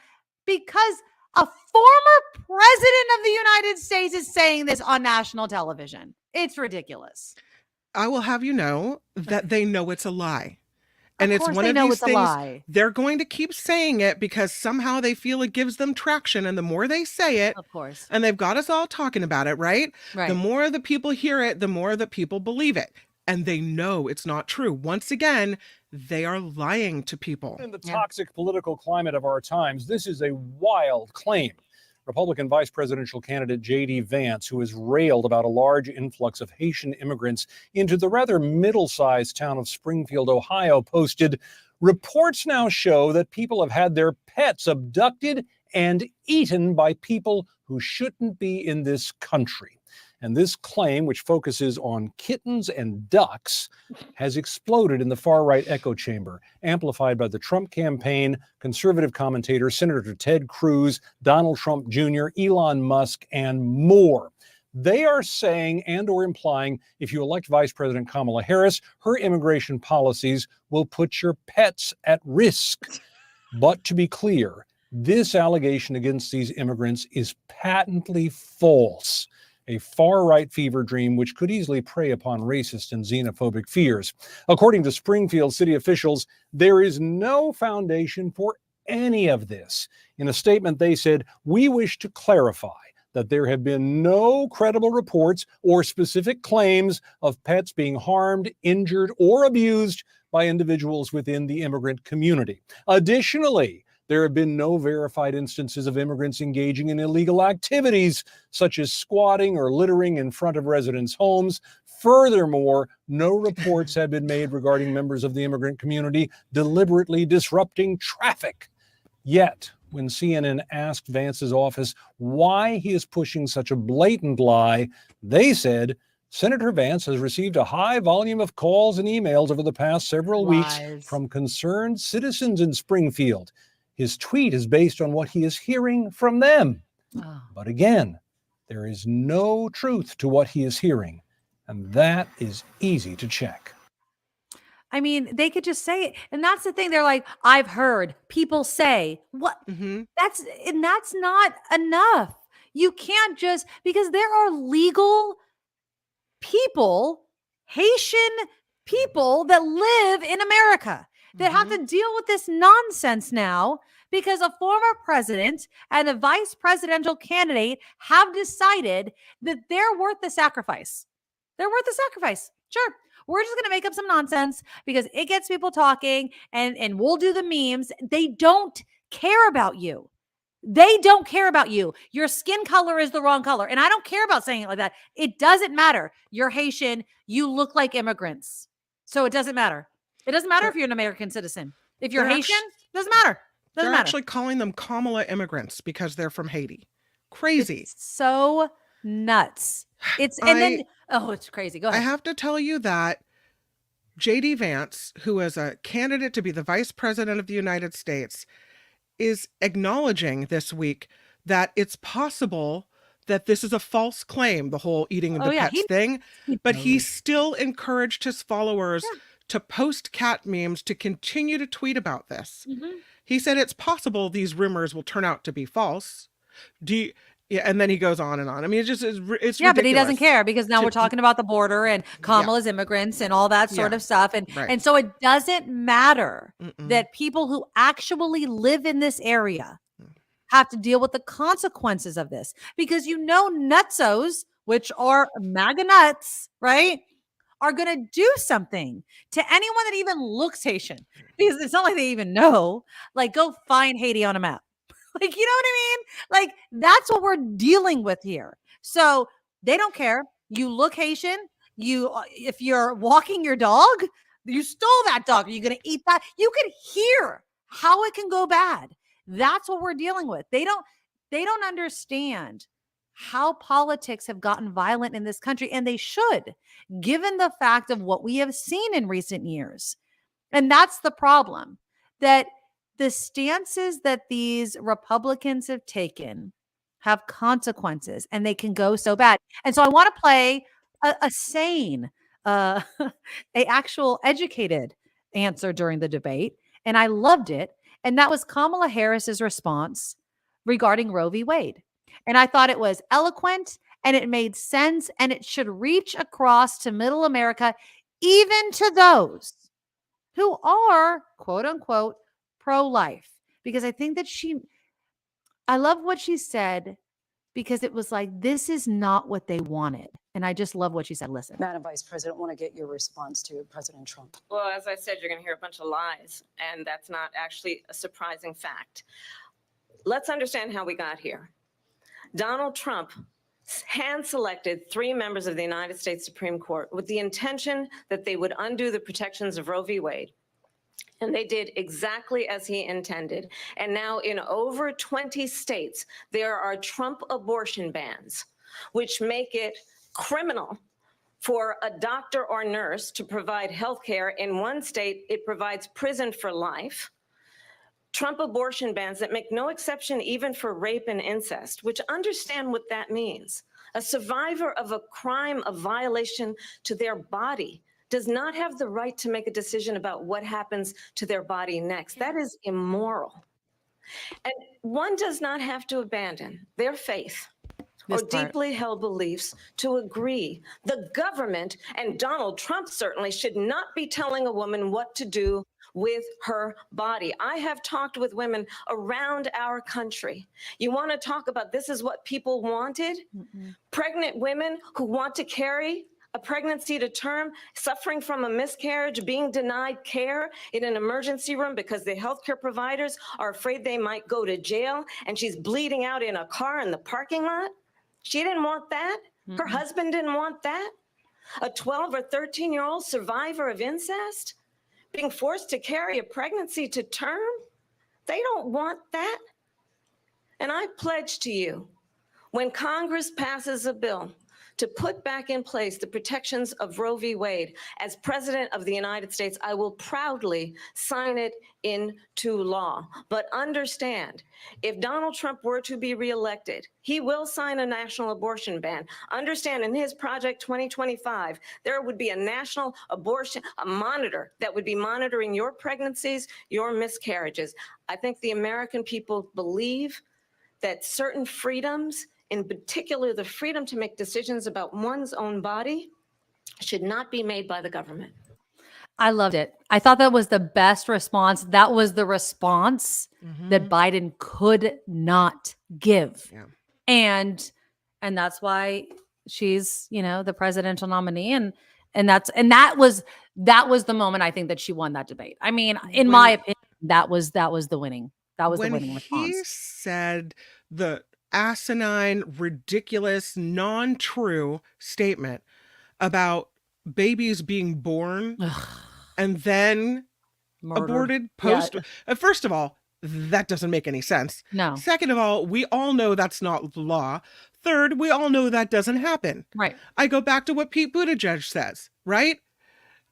because a former president of the United States is saying this on national television. It's ridiculous. I will have you know that they know it's a lie. And Of it's course one they of know these it's a things lie. they're going to keep saying it because somehow they feel it gives them traction. And the more they say it, Of course. and they've got us all talking about it, right? The Right. more the people hear it, the more the people believe it. And they know it's not true. Once again, they are lying to people. In the Yeah. toxic political climate of our times, this is a wild claim. Republican vice presidential candidate J.D. Vance, who has railed about a large influx of Haitian immigrants into the rather middle-sized town of Springfield, Ohio, posted, "Reports now show that people have had their pets abducted and eaten by people who shouldn't be in this country." And this claim, which focuses on kittens and ducks, has exploded in the far-right echo chamber, amplified by the Trump campaign, conservative commentators, Senator Ted Cruz, Donald Trump Jr., Elon Musk, and more. They are saying and or implying if you elect Vice President Kamala Harris, her immigration policies will put your pets at risk. But to be clear, this allegation against these immigrants is patently false. A far-right fever dream which could easily prey upon racist and xenophobic fears. According to Springfield city officials, there is no foundation for any of this. In a statement, they said, "We wish to clarify that there have been no credible reports or specific claims of pets being harmed, injured, or abused by individuals within the immigrant community. Additionally, there have been no verified instances of immigrants engaging in illegal activities, such as squatting or littering in front of residents' homes. Furthermore, no reports have been made regarding members of the immigrant community deliberately disrupting traffic." Yet, when CNN asked Vance's office why he is pushing such a blatant lie, they said, "Senator Vance has received a high volume of calls and emails over the past several weeks Lies. from concerned citizens in Springfield. His tweet is based on what he is hearing from them." Oh. But again, there is no truth to what he is hearing, and that is easy to check. I mean, they could just say it. And that's the thing. They're like, I've heard people say what Mm-hmm. that's not enough. You can't just because there are legal people, Haitian people that live in America that have to deal with this nonsense now because a former president and a vice presidential candidate have decided that they're worth the sacrifice. They're worth the sacrifice. Sure. We're just going to make up some nonsense because it gets people talking and we'll do the memes. They don't care about you. They don't care about you. Your skin color is the wrong color. And I don't care about saying it like that. It doesn't matter. You're Haitian. You look like immigrants. So it doesn't matter. It doesn't matter if you're an American citizen. If you're They're Haitian, doesn't matter. They're Doesn't matter. actually calling them Kamala immigrants because they're from Haiti. Crazy. It's so nuts. It's crazy. Go I ahead. have to tell you that J.D. Vance, who is a candidate to be the vice president of the United States, is acknowledging this week that it's possible that this is a false claim, the whole eating the pets thing, but he still encouraged his followers to post cat memes to continue to tweet about this. Mm-hmm. He said it's possible these rumors will turn out to be false. And then he goes on and on. I mean, it's ridiculous. But he doesn't care because now we're talking about the border and Kamala's immigrants and all that sort of stuff. And so it doesn't matter that people who actually live in this area have to deal with the consequences of this because nutsos, which are MAGA nuts, right, are going to do something to anyone that even looks Haitian because it's not like they even know. Like, go find Haiti on a map. Like, you know what I mean? Like, that's what we're dealing with here. So they don't care. You look Haitian. If you're walking your dog, you stole that dog. Are you going to eat that? You can hear how it can go bad. That's what we're dealing with. They don't understand how politics have gotten violent in this country, and they should, given the fact of what we have seen in recent years. And that's the problem, that the stances that these Republicans have taken have consequences and they can go so bad. And so I want to play a sane, a actual educated answer during the debate. And I loved it. And that was Kamala Harris's response regarding Roe v. Wade. And I thought it was eloquent and it made sense and it should reach across to middle America, even to those who are quote unquote pro-life. Because I think that I love what she said, because it was like, this is not what they wanted. And I just love what she said. Listen. Madam Vice President, I want to get your response to President Trump. Well, as I said, you're going to hear a bunch of lies, and that's not actually a surprising fact. Let's understand how we got here. Donald Trump hand-selected 3 members of the United States Supreme Court with the intention that they would undo the protections of Roe v. Wade. And they did exactly as he intended. And now in over 20 states, there are Trump abortion bans, which make it criminal for a doctor or nurse to provide health care. In one state, it provides prison for life. Trump abortion bans that make no exception even for rape and incest, which understand what that means. A survivor of a crime, a violation to their body, does not have the right to make a decision about what happens to their body next. That is immoral. And one does not have to abandon their faith or deeply held beliefs to agree. The government, and Donald Trump certainly, should not be telling a woman what to do with her body. I have talked with women around our country. You want to talk about this is what people wanted? Pregnant women who want to carry a pregnancy to term, suffering from a miscarriage, being denied care in an emergency room because the healthcare providers are afraid they might go to jail, and she's bleeding out in a car in the parking lot. She didn't want that. Her husband didn't want that. A 12 or 13-year-old survivor of incest being forced to carry a pregnancy to term. They don't want that. And I pledge to you, when Congress passes a bill to put back in place the protections of Roe v. Wade, as President of the United States, I will proudly sign it into law. But understand, if Donald Trump were to be reelected, he will sign a national abortion ban. Understand, in his Project 2025, there would be a national abortion, a monitor that would be monitoring your pregnancies, your miscarriages. I think the American people believe that certain freedoms, in particular, the freedom to make decisions about one's own body, should not be made by the government. I loved it. I thought that was the best response. That was the response that Biden could not give. Yeah. And that's why she's, the presidential nominee. And that was the moment I think that she won that debate. I mean, in my opinion, that was the winning response. He said the asinine, ridiculous, non-true statement about babies being born and then aborted post. First of all, that doesn't make any sense. No. Second of all, we all know that's not the law. Third, we all know that doesn't happen. Right. I go back to what Pete Buttigieg says, right?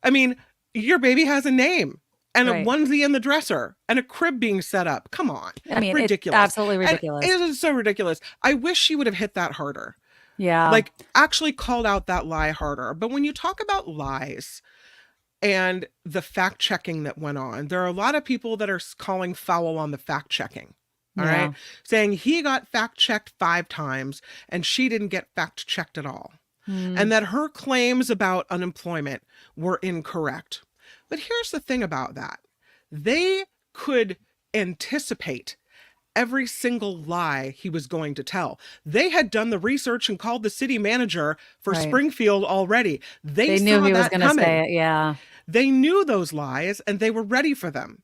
I mean, your baby has a name. And a onesie in the dresser and a crib being set up. Come on. I mean, ridiculous. It's absolutely ridiculous. And it is so ridiculous. I wish she would have hit that harder. Yeah. Like, actually called out that lie harder. But when you talk about lies and the fact checking that went on, there are a lot of people that are calling foul on the fact checking. All right. Saying he got fact checked 5 times and she didn't get fact checked at all. And that her claims about unemployment were incorrect. But here's the thing about that. They could anticipate every single lie he was going to tell. They had done the research and called the city manager for Springfield already. They knew saw he was that going to coming. say it. Yeah. They knew those lies and they were ready for them.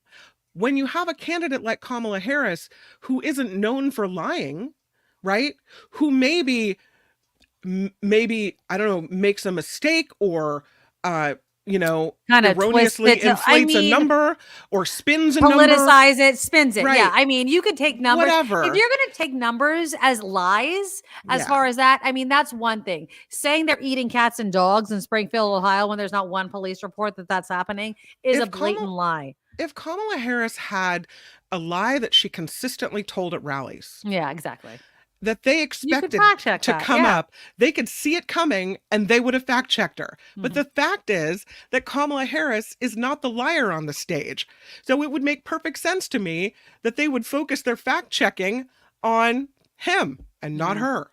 When you have a candidate like Kamala Harris, who isn't known for lying, right? Who maybe, I don't know, makes a mistake or, kind of erroneously inflates a number or spins a number. Politicize it, spins it. Right. Yeah. I mean, you could take numbers. Whatever. If you're going to take numbers as lies, as far as that, I mean, that's one thing. Saying they're eating cats and dogs in Springfield, Ohio, when there's not one police report that that's happening is a blatant lie. If Kamala Harris had a lie that she consistently told at rallies. Yeah, exactly. That they expected to come up, they could see it coming and they would have fact checked her. But the fact is that Kamala Harris is not the liar on the stage. So it would make perfect sense to me that they would focus their fact checking on him and not her.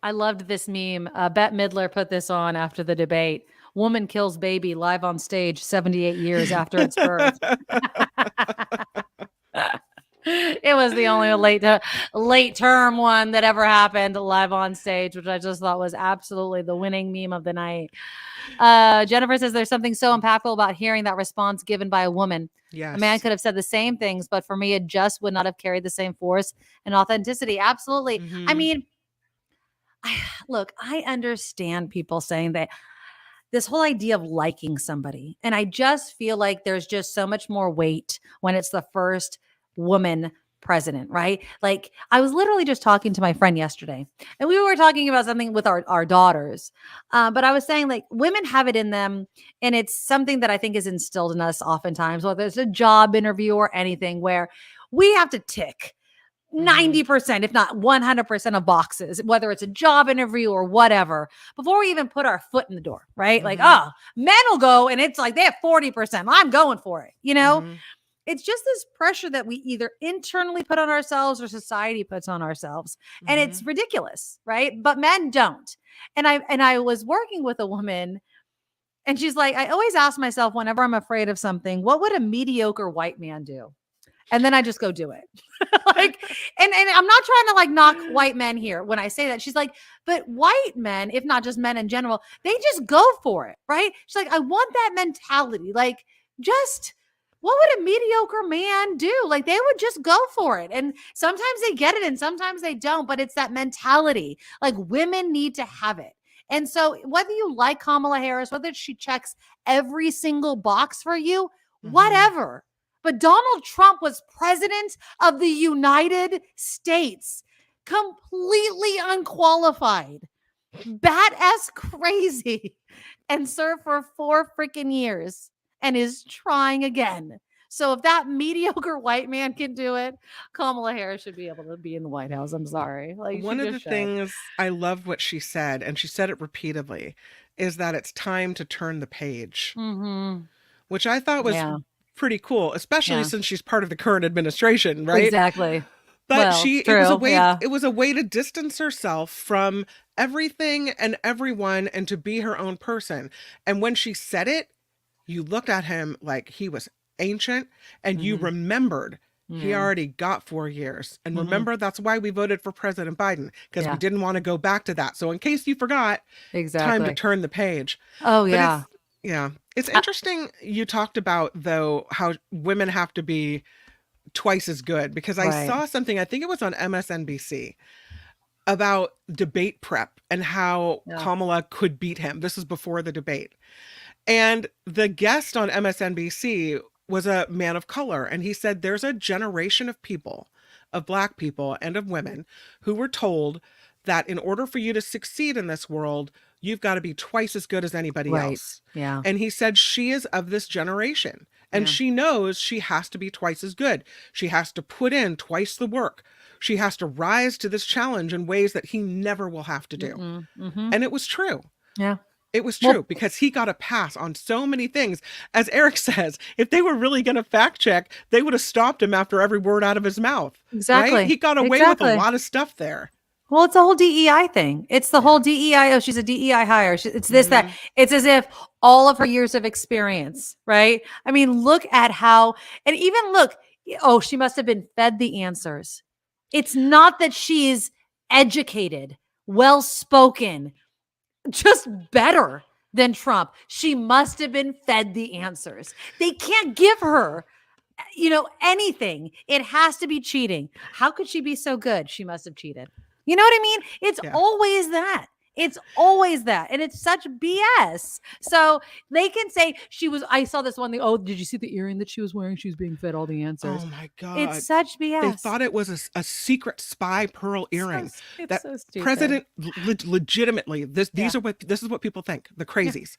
I loved this meme. Bette Midler put this on after the debate. woman kills baby live on stage 78 years after its birth. It was the only late term one that ever happened live on stage, which I just thought was absolutely the winning meme of the night. Jennifer says there's something so impactful about hearing that response given by a woman. Yes. A man could have said the same things, but for me, it just would not have carried the same force and authenticity. Absolutely. Mhm. I mean, look, I understand people saying that this whole idea of liking somebody. And I just feel like there's just so much more weight when it's the first woman president, right? Like I was literally just talking to my friend yesterday and we were talking about something with our daughters. But I was saying like women have it in them. And it's something that I think is instilled in us oftentimes, whether it's a job interview or anything where we have to tick 90%, if not 100% of boxes, whether it's a job interview or whatever, before we even put our foot in the door, right? Like, oh, men will go and it's like they have 40%. I'm going for it. You know, it's just this pressure that we either internally put on ourselves or society puts on ourselves. And it's ridiculous, right? But men don't. And I was working with a woman and she's like, I always ask myself whenever I'm afraid of something, what would a mediocre white man do? And then I just go do it. Like, and I'm not trying to like knock white men here when I say that. She's like, but white men, if not just men in general, they just go for it, right? She's like, I want that mentality. Like, just what would a mediocre man do? Like, they would just go for it. And sometimes they get it and sometimes they don't, but it's that mentality. Like, women need to have it. And so whether you like Kamala Harris, whether she checks every single box for you, whatever. But Donald Trump was president of the United States, completely unqualified, bat-ass crazy, and served for 4 freaking years and is trying again. So if that mediocre white man can do it, Kamala Harris should be able to be in the White House. I'm sorry. Like, One of the things I love what she said, and she said it repeatedly, is that it's time to turn the page, which I thought was pretty cool, especially since she's part of the current administration, right? Exactly. But it was a way to distance herself from everything and everyone and to be her own person. And when she said it, you looked at him like he was ancient and you remembered he already got 4 years. And remember, that's why we voted for President Biden, because we didn't want to go back to that. So in case you forgot, time to turn the page. Oh, but it's interesting you talked about, though, how women have to be twice as good, because I saw something, I think it was on MSNBC, about debate prep and how Kamala could beat him. This is before the debate. And the guest on MSNBC was a man of color. And he said, there's a generation of people, of Black people and of women, who were told that in order for you to succeed in this world, you've got to be twice as good as anybody else. Yeah. And he said she is of this generation and she knows she has to be twice as good. She has to put in twice the work. She has to rise to this challenge in ways that he never will have to do. And it was true. Yeah. It was true because he got a pass on so many things. As Eric says, if they were really going to fact check, they would have stopped him after every word out of his mouth. Exactly. Right? He got away with a lot of stuff there. Well, it's the whole DEI thing. It's the whole DEI. Oh, she's a DEI hire. It's this, that. It's as if all of her years of experience, right? I mean, look at how, and even look, oh, she must have been fed the answers. It's not that she's educated, well-spoken, just better than Trump. She must have been fed the answers. They can't give her, anything. It has to be cheating. How could she be so good? She must have cheated. You know what I mean? It's always that. It's always that. And it's such BS. So they can say I saw this one thing. Oh, did you see the earring that she was wearing? She was being fed all the answers. Oh my God. It's such BS. They thought it was a secret spy pearl earring. It's so stupid. President legitimately, this is what people think, the crazies.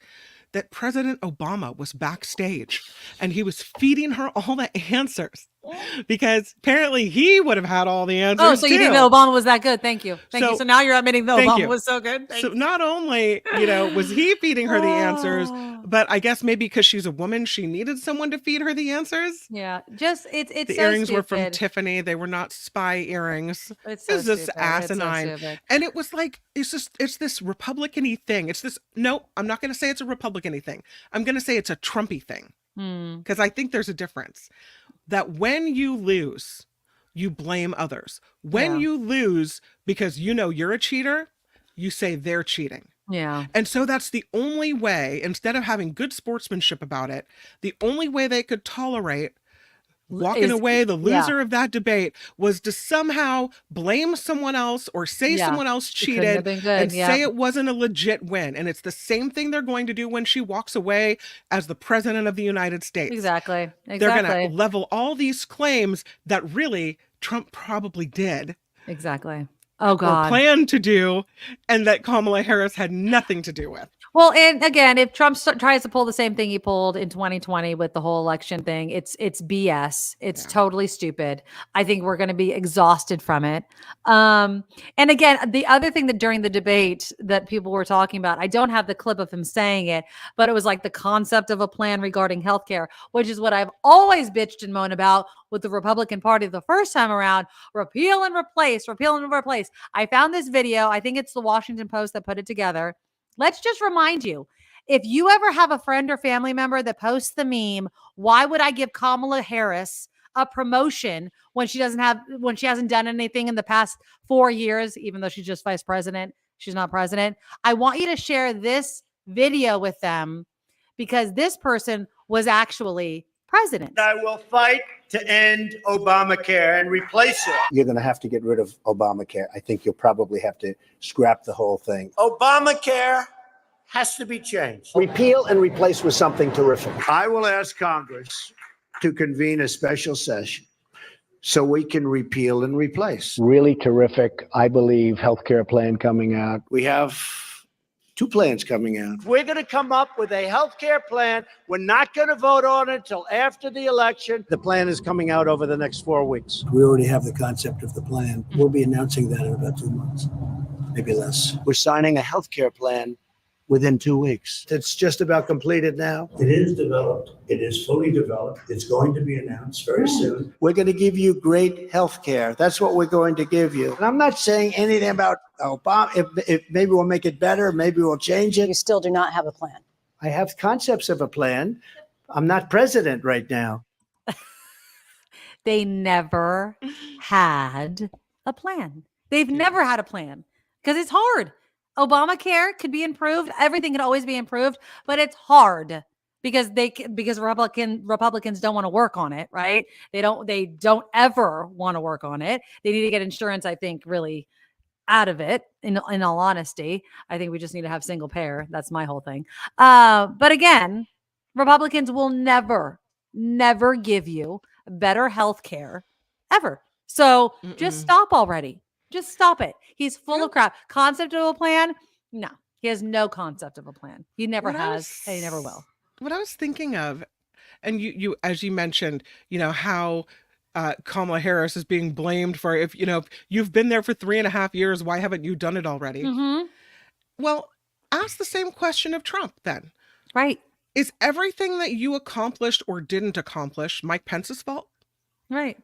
That President Obama was backstage and he was feeding her all the answers. because apparently he would have had all the answers. Oh, so you think that Obama was that good? Thank you. Thank you. So- So now you're admitting that Thank Obama you. was so good. So not only, was he feeding her the answers, Oh. but I guess maybe because she's a woman, she needed someone to feed her the answers. Yeah, just it's The so earrings were from stupid. Tiffany. They were not spy earrings. It's so It's just stupid. asinine. It's so stupid. And it was like, it's this Republican-y thing. No, I'm not going to say it's a Republican-y thing. I'm going to say it's a Trumpy thing. Because I think there's a difference. That when you lose, you blame others. When you lose because you're a cheater, you say they're cheating. Yeah. And so that's the only way, instead of having good sportsmanship about it, the only way they could tolerate walking away the loser of that debate was to somehow blame someone else or say someone else cheated and say it wasn't a legit win. And it's the same thing they're going to do when she walks away as the president of the United States. Exactly. They're going to level all these claims that really Trump probably did. Exactly. Oh, God. Or planned to do, and that Kamala Harris had nothing to do with. Well, and again, if Trump tries to pull the same thing he pulled in 2020 with the whole election thing, it's BS. It's totally stupid. I think we're going to be exhausted from it. And again, the other thing that during the debate that people were talking about, I don't have the clip of him saying it, but it was like the concept of a plan regarding healthcare, which is what I've always bitched and moaned about with the Republican Party the first time around. Repeal and replace, repeal and replace. I found this video. I think it's the Washington Post that put it together. Let's just remind you, if you ever have a friend or family member that posts the meme, why would I give Kamala Harris a promotion when she hasn't done anything in the past 4 years, even though she's just vice president, she's not president. I want you to share this video with them because this person was actually president. I will fight to end Obamacare and replace it. You're going to have to get rid of Obamacare. I think you'll probably have to scrap the whole thing. Obamacare has to be changed. Repeal and replace with something terrific. I will ask Congress to convene a special session so we can repeal and replace. Really terrific, I believe, healthcare plan coming out. We have 2 plans coming out. We're going to come up with a healthcare plan. We're not going to vote on it until after the election. The plan is coming out over the next 4 weeks. We already have the concept of the plan. We'll be announcing that in about 2 months, maybe less. We're signing a healthcare plan within 2 weeks. It's just about completed now. It is developed. It is fully developed. It's going to be announced very soon. We're going to give you great health care. That's what we're going to give you. And I'm not saying anything about Obama. If maybe we'll make it better. Maybe we'll change it. You still do not have a plan. I have concepts of a plan. I'm not president right now. They never had a plan. They've never had a plan because it's hard. Obamacare could be improved. Everything can always be improved, but it's hard because Republicans don't want to work on it, right? They don't ever want to work on it. They need to get insurance, I think, really out of it. In all honesty, I think we just need to have single payer. That's my whole thing. But again, Republicans will never give you better health care ever. So just stop already. Just stop it. He's full of crap. Concept of a plan? No, he has no concept of a plan. He never has, and he never will. What I was thinking of, and you as you mentioned, how Kamala Harris is being blamed for if you've been there for 3.5 years, why haven't you done it already? Well, ask the same question of Trump then. Right. Is everything that you accomplished or didn't accomplish Mike Pence's fault? Right.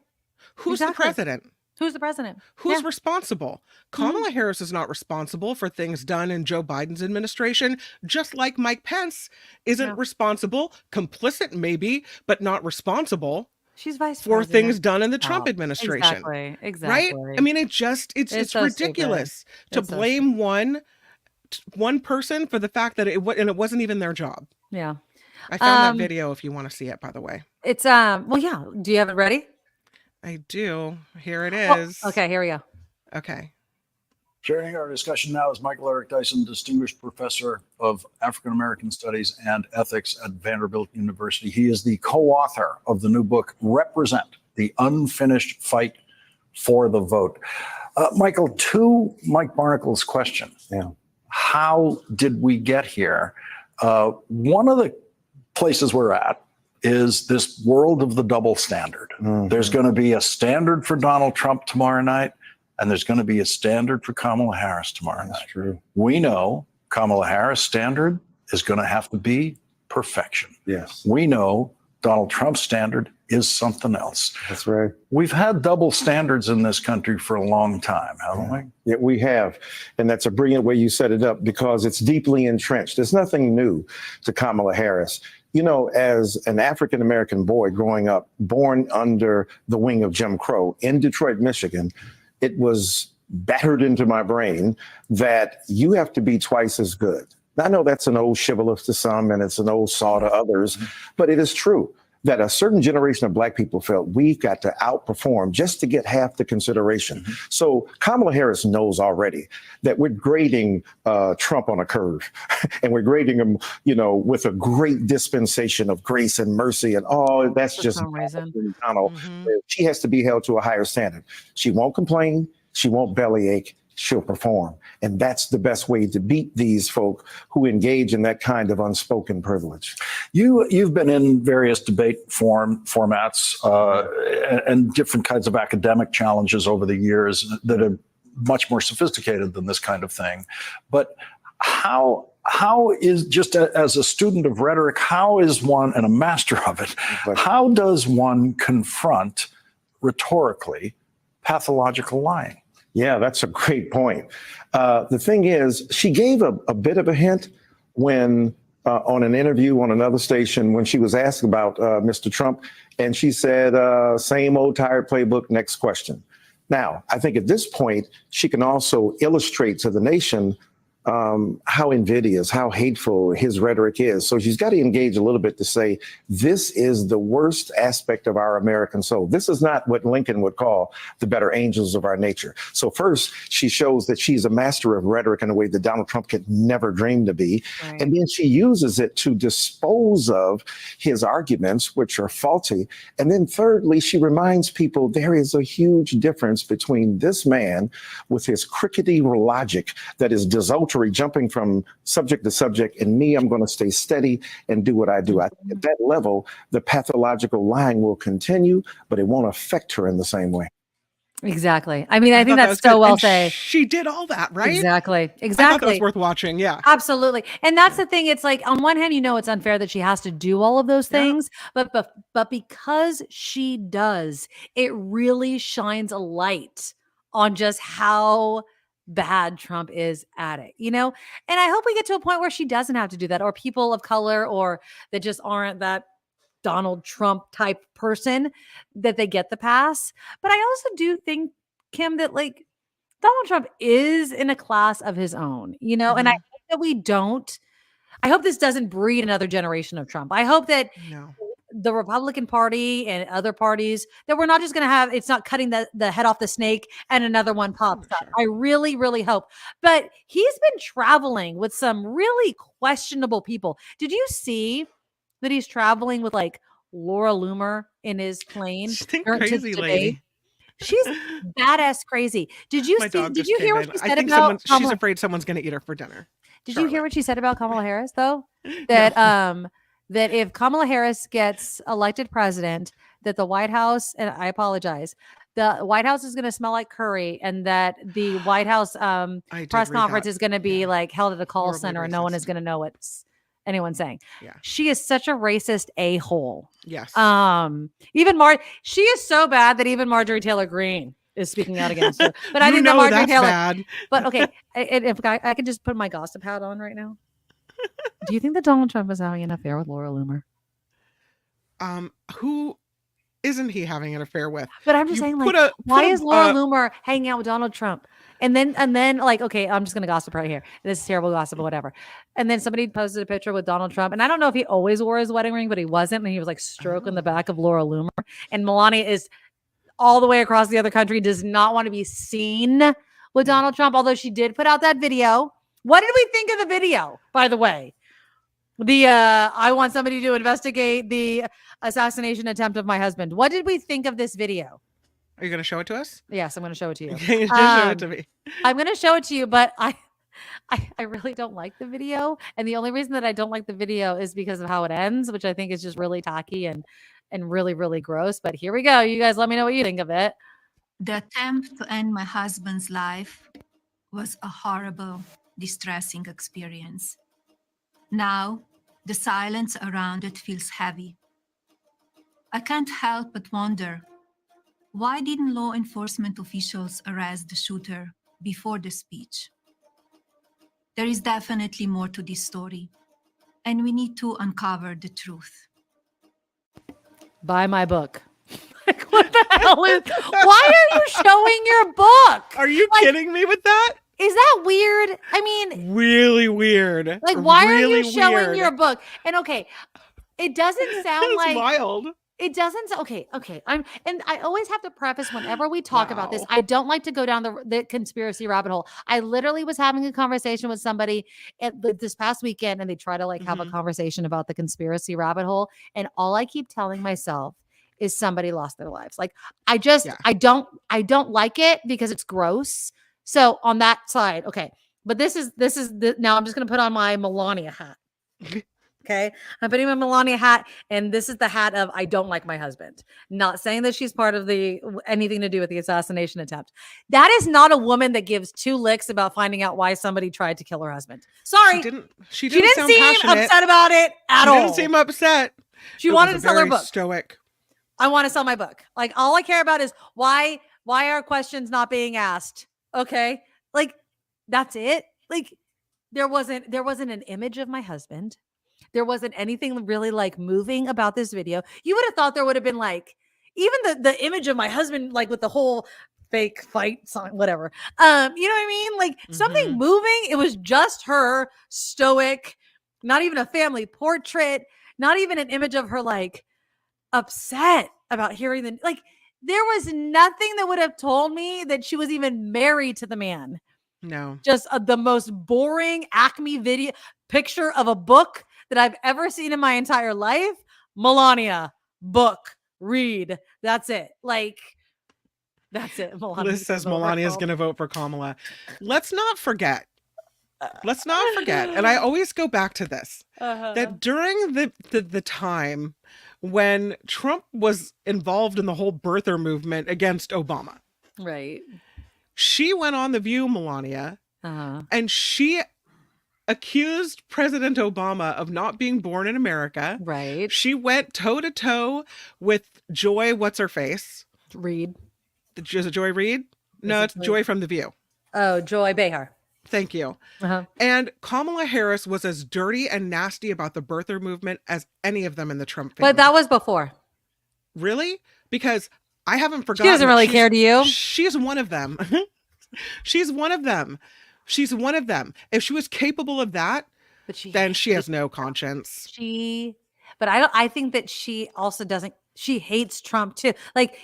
Who's the president? Who's the president? Who's responsible? Kamala Harris is not responsible for things done in Joe Biden's administration, just like Mike Pence isn't responsible, complicit maybe, but not responsible. She's vice for president. Things done in the Trump administration. Exactly. Right? I mean, it's so ridiculous to blame one person for the fact that it wasn't even their job. Yeah. I found that video if you want to see it, by the way. It's well, yeah. Do you have it ready? I do. Here it is. Oh, okay, here we go. Okay. Carrying our discussion now is Michael Eric Dyson, Distinguished Professor of African American Studies and Ethics at Vanderbilt University. He is the co-author of the new book, Represent, The Unfinished Fight for the Vote. Michael, to Mike Barnickel's question, how did we get here? One of the places we're at is this world of the double standard. There's going to be a standard for Donald Trump tomorrow night, and there's going to be a standard for Kamala Harris tomorrow night. True. We know Kamala Harris' standard is going to have to be perfection. Yes. We know Donald Trump's standard is something else. That's right. We've had double standards in this country for a long time, haven't we? Yeah, we have. And that's a brilliant way you set it up because it's deeply entrenched. There's nothing new to Kamala Harris. You know, as an African-American boy growing up, born under the wing of Jim Crow in Detroit, Michigan, it was battered into my brain that you have to be twice as good. Now, I know that's an old shibboleth to some and it's an old saw to others, but it is true that a certain generation of Black people felt we've got to outperform just to get half the consideration. So Kamala Harris knows already that we're grading Trump on a curve and we're grading him, you know, with a great dispensation of grace and mercy and that's just Donald. She has to be held to a higher standard. She won't complain. She won't bellyache. She'll perform. And that's the best way to beat these folk who engage in that kind of unspoken privilege. You've been in various debate formats and different kinds of academic challenges over the years that are much more sophisticated than this kind of thing. But how is, just as a student of rhetoric, how is one, and a master of it, how does one confront rhetorically pathological lying? Yeah, that's a great point. The thing is, she gave a bit of a hint when on an interview on another station when she was asked about Mr. Trump, and she said, same old tired playbook, next question. Now, I think at this point, she can also illustrate to the nation how invidious, how hateful his rhetoric is. So she's got to engage a little bit to say, this is the worst aspect of our American soul. This is not what Lincoln would call the better angels of our nature. So first, she shows that she's a master of rhetoric in a way that Donald Trump could never dream to be. Right. And then she uses it to dispose of his arguments, which are faulty. And then thirdly, she reminds people there is a huge difference between this man with his crickety logic that is desultory, jumping from subject to subject, and me, I'm going to stay steady and do what I do. I think at that level, the pathological lying will continue, but it won't affect her in the same way. Exactly. I mean, I think that's so well said. She did all that, right? Exactly. I thought that was worth watching. Yeah, absolutely. And that's the thing. It's like, on one hand, you know, it's unfair that she has to do all of those things, but because she does, it really shines a light on just how bad Trump is at it, you know? And I hope we get to a point where she doesn't have to do that, or people of color, or that just aren't that Donald Trump type person, that they get the pass. But I also do think, Kim, that like Donald Trump is in a class of his own, you know, and I hope that I hope this doesn't breed another generation of Trump. I hope that the Republican Party and other parties, that we're not just going to have, it's not cutting the head off the snake and another one pops up. I really, really hope. But he's been traveling with some really questionable people. Did you see that he's traveling with like Laura Loomer in his plane? Crazy lady. She's badass crazy. Did you hear what she said about she's afraid someone's going to eat her for dinner. Did you hear what she said about Kamala Harris though? That that if Kamala Harris gets elected president, that the White House, and I apologize, the White House is going to smell like curry, and that the White House press conference is going to be like held at a call center, and no one is going to know what anyone's saying. Yeah. She is such a racist a-hole. Yes. She is so bad that even Marjorie Taylor Greene is speaking out against her. But I think that Marjorie Taylor. Bad. But okay, if I could just put my gossip hat on right now. Do you think that Donald Trump is having an affair with Laura Loomer? Who isn't he having an affair with? But I'm just saying, like, why is Laura Loomer hanging out with Donald Trump? And then like, okay, I'm just gonna gossip right here. This is terrible gossip or whatever. And then somebody posted a picture with Donald Trump, and I don't know if he always wore his wedding ring, but he wasn't, and he was like stroking the back of Laura Loomer. And Melania is all the way across the other country, does not want to be seen with Donald Trump, although she did put out that video. What did we think of the video, by the way? The I want somebody to investigate the assassination attempt of my husband. What did we think of this video? Are you going to show it to us? Yes, I'm going to show it to you. Show it to me. I'm going to show it to you, but I really don't like the video. And the only reason that I don't like the video is because of how it ends, which I think is just really tacky and really, really gross. But here we go. You guys let me know what you think of it. The attempt to end my husband's life was a horrible, distressing experience. Now, the silence around it feels heavy. I can't help but wonder, why didn't law enforcement officials arrest the shooter before the speech? There is definitely more to this story, and we need to uncover the truth. Buy my book. Like, what the hell is? Why are you showing your book? Are you kidding me with that? Is that weird? I mean, really weird. Like, why really are you showing weird. your book? And okay, it doesn't sound It's like wild. It doesn't. Okay. And I always have to preface whenever we talk about this. I don't like to go down the conspiracy rabbit hole. I literally was having a conversation with somebody this past weekend, and they try to have a conversation about the conspiracy rabbit hole. And all I keep telling myself is somebody lost their lives. Like, I don't like it because it's gross. So on that side, okay. But this is now I'm just gonna put on my Melania hat. Okay, I'm putting my Melania hat, and this is the hat of I don't like my husband. Not saying that she's part of anything to do with the assassination attempt. That is not a woman that gives two licks about finding out why somebody tried to kill her husband. Sorry, she didn't sound seem passionate. upset about it at all. She didn't seem upset. She wanted to sell her book. Stoic. I want to sell my book. Like, all I care about is why are questions not being asked? Okay, like that's it. Like there wasn't an image of my husband. There wasn't anything really moving about this video. You would have thought there would have been even the image of my husband, with the whole fake fight song, whatever. You know what I mean? Something moving. It was just her stoic, not even a family portrait, not even an image of her upset about hearing there was nothing that would have told me that she was even married to the man. No. Just the most boring Acme video picture of a book that I've ever seen in my entire life. Melania, book, read. That's it. That's it. Liz says Melania's going to vote for Kamala. Let's not forget. And I always go back to this, that during the time when Trump was involved in the whole birther movement against Obama. Right. She went on The View, Melania, and she accused President Obama of not being born in America. Right. She went toe to toe with Joy. What's her face? Reid. Is it Joy Reid? No, it's Joy from The View. Oh, Joy Behar. Thank you. And Kamala Harris was as dirty and nasty about the birther movement as any of them in the Trump family. But that was before. Really? Because I haven't forgotten. She doesn't really care to you. She's one of them. She's one of them. She's one of them. If she was capable of that, then she has no conscience. But I think that she also doesn't. She hates Trump too.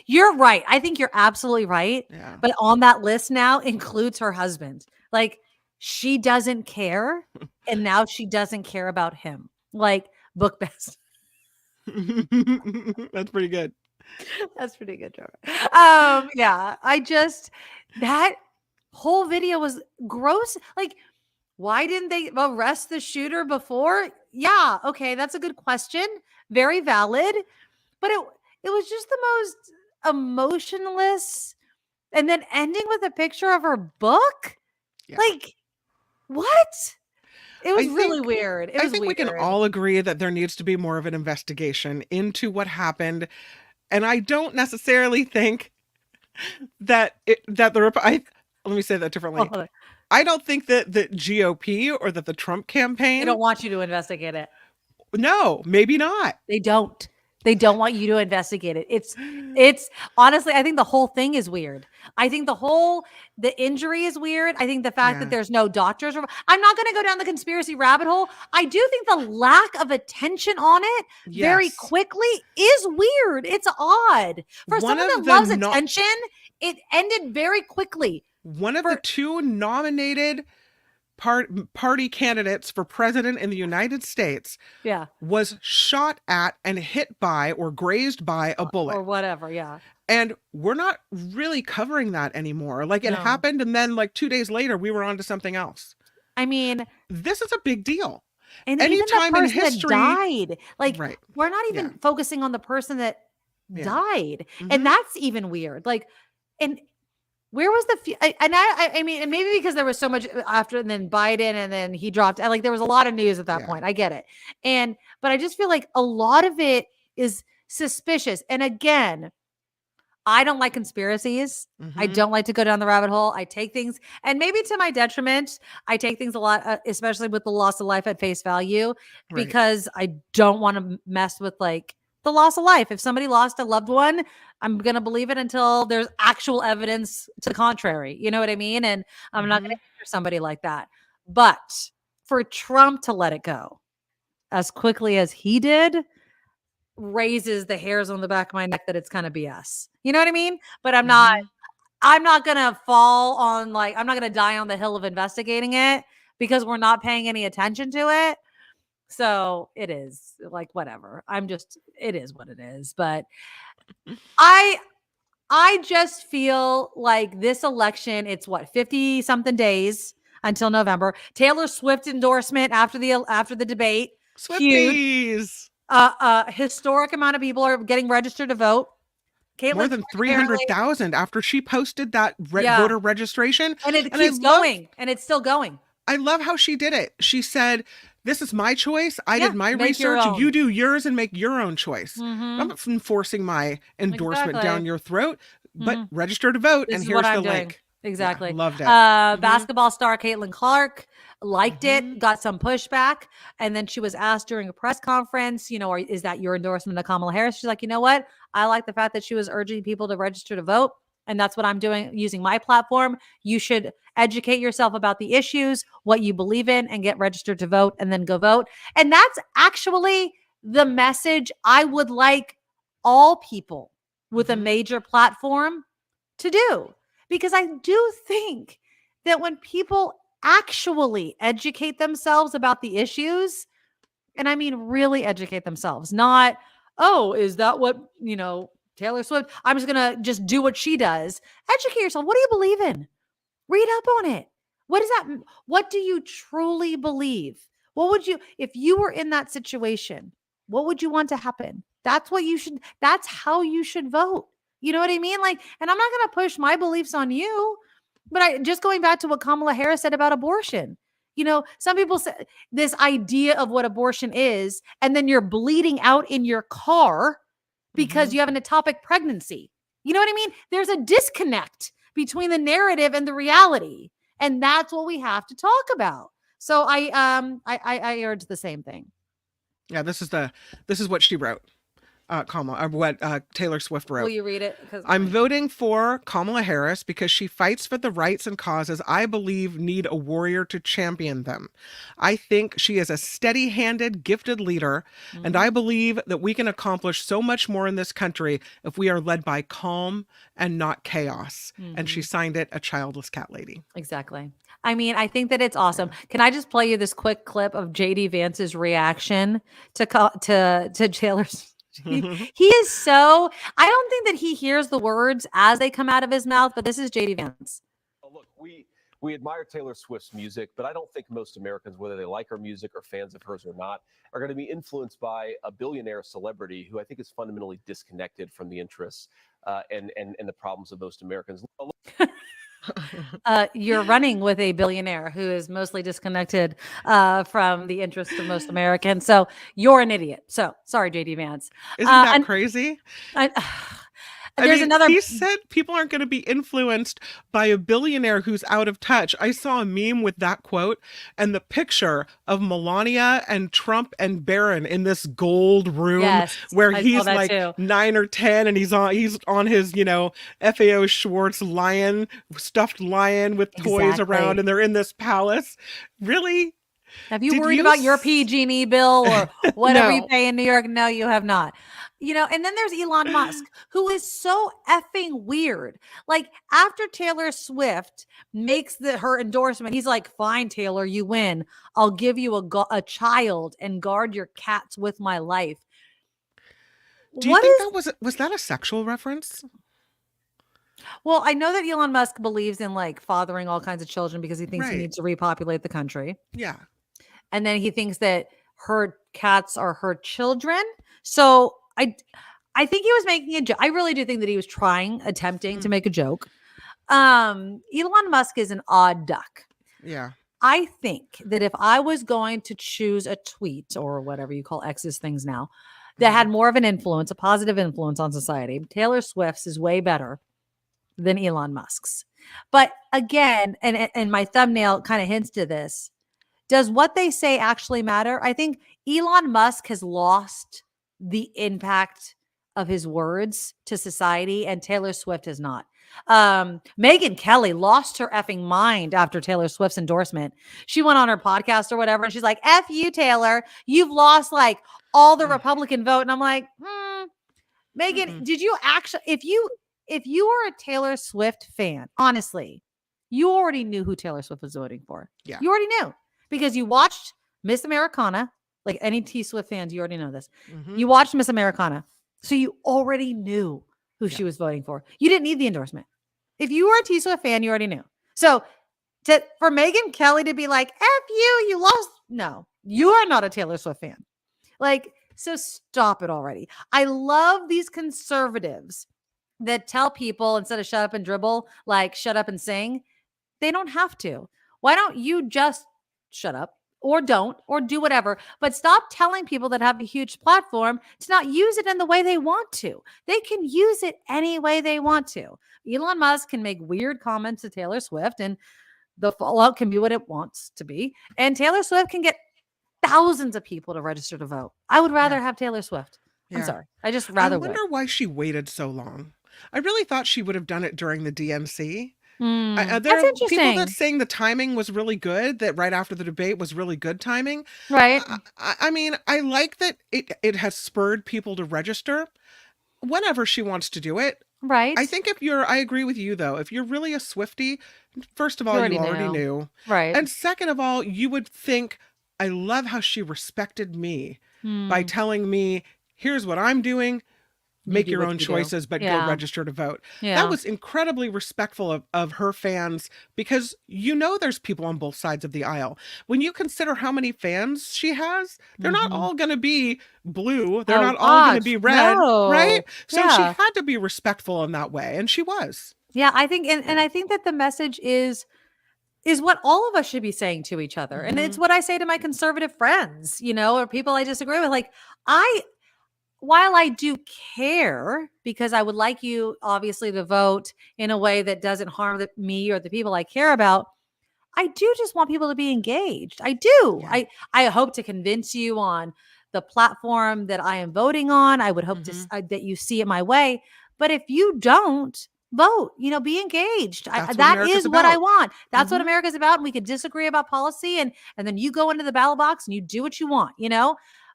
You're right. I think you're absolutely right. Yeah. But on that list now includes her husband. She doesn't care, and now she doesn't care about him. Book best. That's pretty good. That's pretty good, Trevor. Yeah, that whole video was gross. Why didn't they arrest the shooter before? Yeah, okay, that's a good question. Very valid. But it was just the most emotionless, and then ending with a picture of her book. Yeah. What? It was really weird. I think we can all agree that there needs to be more of an investigation into what happened. And I don't necessarily think that let me say that differently. I don't think that the GOP or that the Trump campaign. They don't want you to investigate it. No, maybe not. They don't. They don't want you to investigate it. It's honestly, I think the whole thing is weird. I think the injury is weird. I think the fact that there's no doctors. I'm not going to go down the conspiracy rabbit hole. I do think the lack of attention on it very quickly is weird. It's odd. For someone that loves attention, it ended very quickly. One of the two nominated party candidates for president in the United States was shot at and hit by or grazed by a bullet. Or whatever, And we're not really covering that anymore. It happened, and then 2 days later, we were on to something else. I mean, this is a big deal. and Any even the time in person history, that died, like right? we're not even Yeah. focusing on the person that Yeah. died, Mhm. and that's even weird. Like, and where was the I mean, and maybe because there was so much after, and then Biden, and then he dropped. Like, there was a lot of news at that Yeah. point. I get it, but I just feel like a lot of it is suspicious. And again, I don't like conspiracies. I Mhm. don't like to go down the rabbit hole. I take things, and maybe to my detriment, I take things a lot, especially with the loss of life at face value, Right. because I don't want to mess with like the loss of life. If somebody lost a loved one, I'm going to believe it until there's actual evidence to the contrary. You know what I mean? And I'm not going to Mhm. answer somebody like that. But for Trump to let it go as quickly as he did raises the hairs on the back of my neck that it's kind of BS. You know what I mean? But I'm not gonna fall on, like, I'm not gonna die on the hill of investigating it because we're not paying any attention to it. So it is like whatever. It is what it is. But I just feel like this election, it's what, 50 something days until November. Taylor Swift endorsement after the debate. Huge. Swifties. Historic amount of people are getting registered to vote. More Caitlin than Clark apparently, 300,000 after she posted that Yeah. voter registration. and it And I keeps love- going, and it's still going. I love how she did it. She said, "This is my choice. I Yeah, did my make your research. own. You do yours and make your own choice. Mhm. I'm not enforcing my endorsement Exactly. down your throat, but Mhm. register to vote." This and is here's what the I'm doing. link. Exactly. Yeah, loved it. Basketball star Caitlin Clark liked it, got some pushback, and then she was asked during a press conference, is that your endorsement of Kamala Harris? She's like, you know what? I like the fact that she was urging people to register to vote, and that's what I'm doing using my platform. You should educate yourself about the issues, what you believe in, and get registered to vote, and then go vote. And that's actually the message I would like all people with a major platform to do. Because I do think that when people actually educate themselves about the issues, and I mean really educate themselves, not, oh, is that what, Taylor Swift, I'm just going to just do what she does. Educate yourself. What do you believe in? Read up on it. What do you truly believe? What would you, if you were in that situation, what would you want to happen? That's how you should vote. You know what I mean? Like, and I'm not going to push my beliefs on you, but just going back to what Kamala Harris said about abortion. Some people say this idea of what abortion is, and then you're bleeding out in your car because you have an ectopic pregnancy. You know what I mean? There's a disconnect between the narrative and the reality, and that's what we have to talk about. So I urge the same thing. Yeah, this is what she wrote. What Taylor Swift wrote. Will you read it? I'm voting for Kamala Harris because she fights for the rights and causes I believe need a warrior to champion them. I think she is a steady-handed, gifted leader, and I believe that we can accomplish so much more in this country if we are led by calm and not chaos. And she signed it, a childless cat lady. Exactly. I mean, I think that it's awesome. Can I just play you this quick clip of JD Vance's reaction to Taylor's? He is so, I don't think that he hears the words as they come out of his mouth, but this is JD Vance. Look, we admire Taylor Swift's music, but I don't think most Americans, whether they like her music or fans of hers or not, are going to be influenced by a billionaire celebrity who I think is fundamentally disconnected from the interests and the problems of most Americans. You're running with a billionaire who is mostly disconnected from the interests of most Americans. So you're an idiot. So sorry, JD Vance. Isn't that crazy? He said people aren't going to be influenced by a billionaire who's out of touch. I saw a meme with that quote and the picture of Melania and Trump and Barron in this gold room where he's like 9 or 10 and he's on his, FAO Schwartz stuffed lion with toys around, and they're in this palace. Really? Have you worried about your PG&E bill or whatever you pay in New York? No, you have not. And then there's Elon Musk, who is so effing weird. Like, after Taylor Swift makes her endorsement, he's like, fine, Taylor, you win. I'll give you a child and guard your cats with my life. Do you think that was that a sexual reference? Well, I know that Elon Musk believes in like fathering all kinds of children because he thinks he Right. needs to repopulate the country. Yeah. And then he thinks that her cats are her children. So I think he was making a joke. I really do think that he was attempting to make a joke. Elon Musk is an odd duck. Yeah. I think that if I was going to choose a tweet or whatever you call X's things now that had more of an influence, a positive influence on society, Taylor Swift's is way better than Elon Musk's. But again, and my thumbnail kind of hints to this, does what they say actually matter? I think Elon Musk has lost the impact of his words to society, and Taylor Swift has not. Megyn Kelly lost her effing mind after Taylor Swift's endorsement. She went on her podcast or whatever, and she's like, F you, Taylor. You've lost like all the Republican vote. And I'm like, Megyn, did you actually, if you were a Taylor Swift fan, honestly, you already knew who Taylor Swift was voting for. Yeah. You already knew because you watched Miss Americana. Like any T Swift fans, you already know this. You watched Miss Americana. So you already knew who she was voting for. You didn't need the endorsement. If you were a T Swift fan, you already knew. So for Megyn Kelly to be like, F you lost. No, you are not a Taylor Swift fan. Like, so stop it already. I love these conservatives that tell people instead of shut up and dribble, like shut up and sing. They don't have to. Why don't you just shut up or don't or do whatever, but stop telling people that have a huge platform to not use it in the way they want to. They can use it any way they want to. Elon Musk can make weird comments to Taylor Swift and the fallout can be what it wants to be. And Taylor Swift can get thousands of people to register to vote. I would rather have Taylor Swift. I'm sorry. I just rather I wonder why she waited so long. I really thought she would have done it during the DNC. There That's are interesting. people that saying the timing was really good, that right after the debate was really good timing. Right. I mean, I like that it has spurred people to register whenever she wants to do it. Right. I think I agree with you though. If you're really a Swiftie, first of all, you already knew. Right. And second of all, you would think, I love how she respected me by telling me, here's what I'm doing. Make do your what own you do. choices, but Yeah. go register to vote. Yeah. That was incredibly respectful of her fans because there's people on both sides of the aisle. When you consider how many fans she has, they're not all going to be blue. They're Oh, not all going to gosh, be red, no. right? So she Yeah. had to be respectful in that way, and she was. Yeah, I think, and I think that the message is what all of us should be saying to each other. And it's what I say to my conservative friends, or people I disagree with. Like, while I do care, because I would like you obviously to vote in a way that doesn't harm me or the people I care about, I do just want people to be engaged. I do. Yeah. I hope to convince you on the platform that I am voting on. I would hope that you see it my way. But if you don't vote, be engaged. That's That what America's is what I about. want. That's what America's about. And we could disagree about policy and then you go into the ballot box and you do what you want,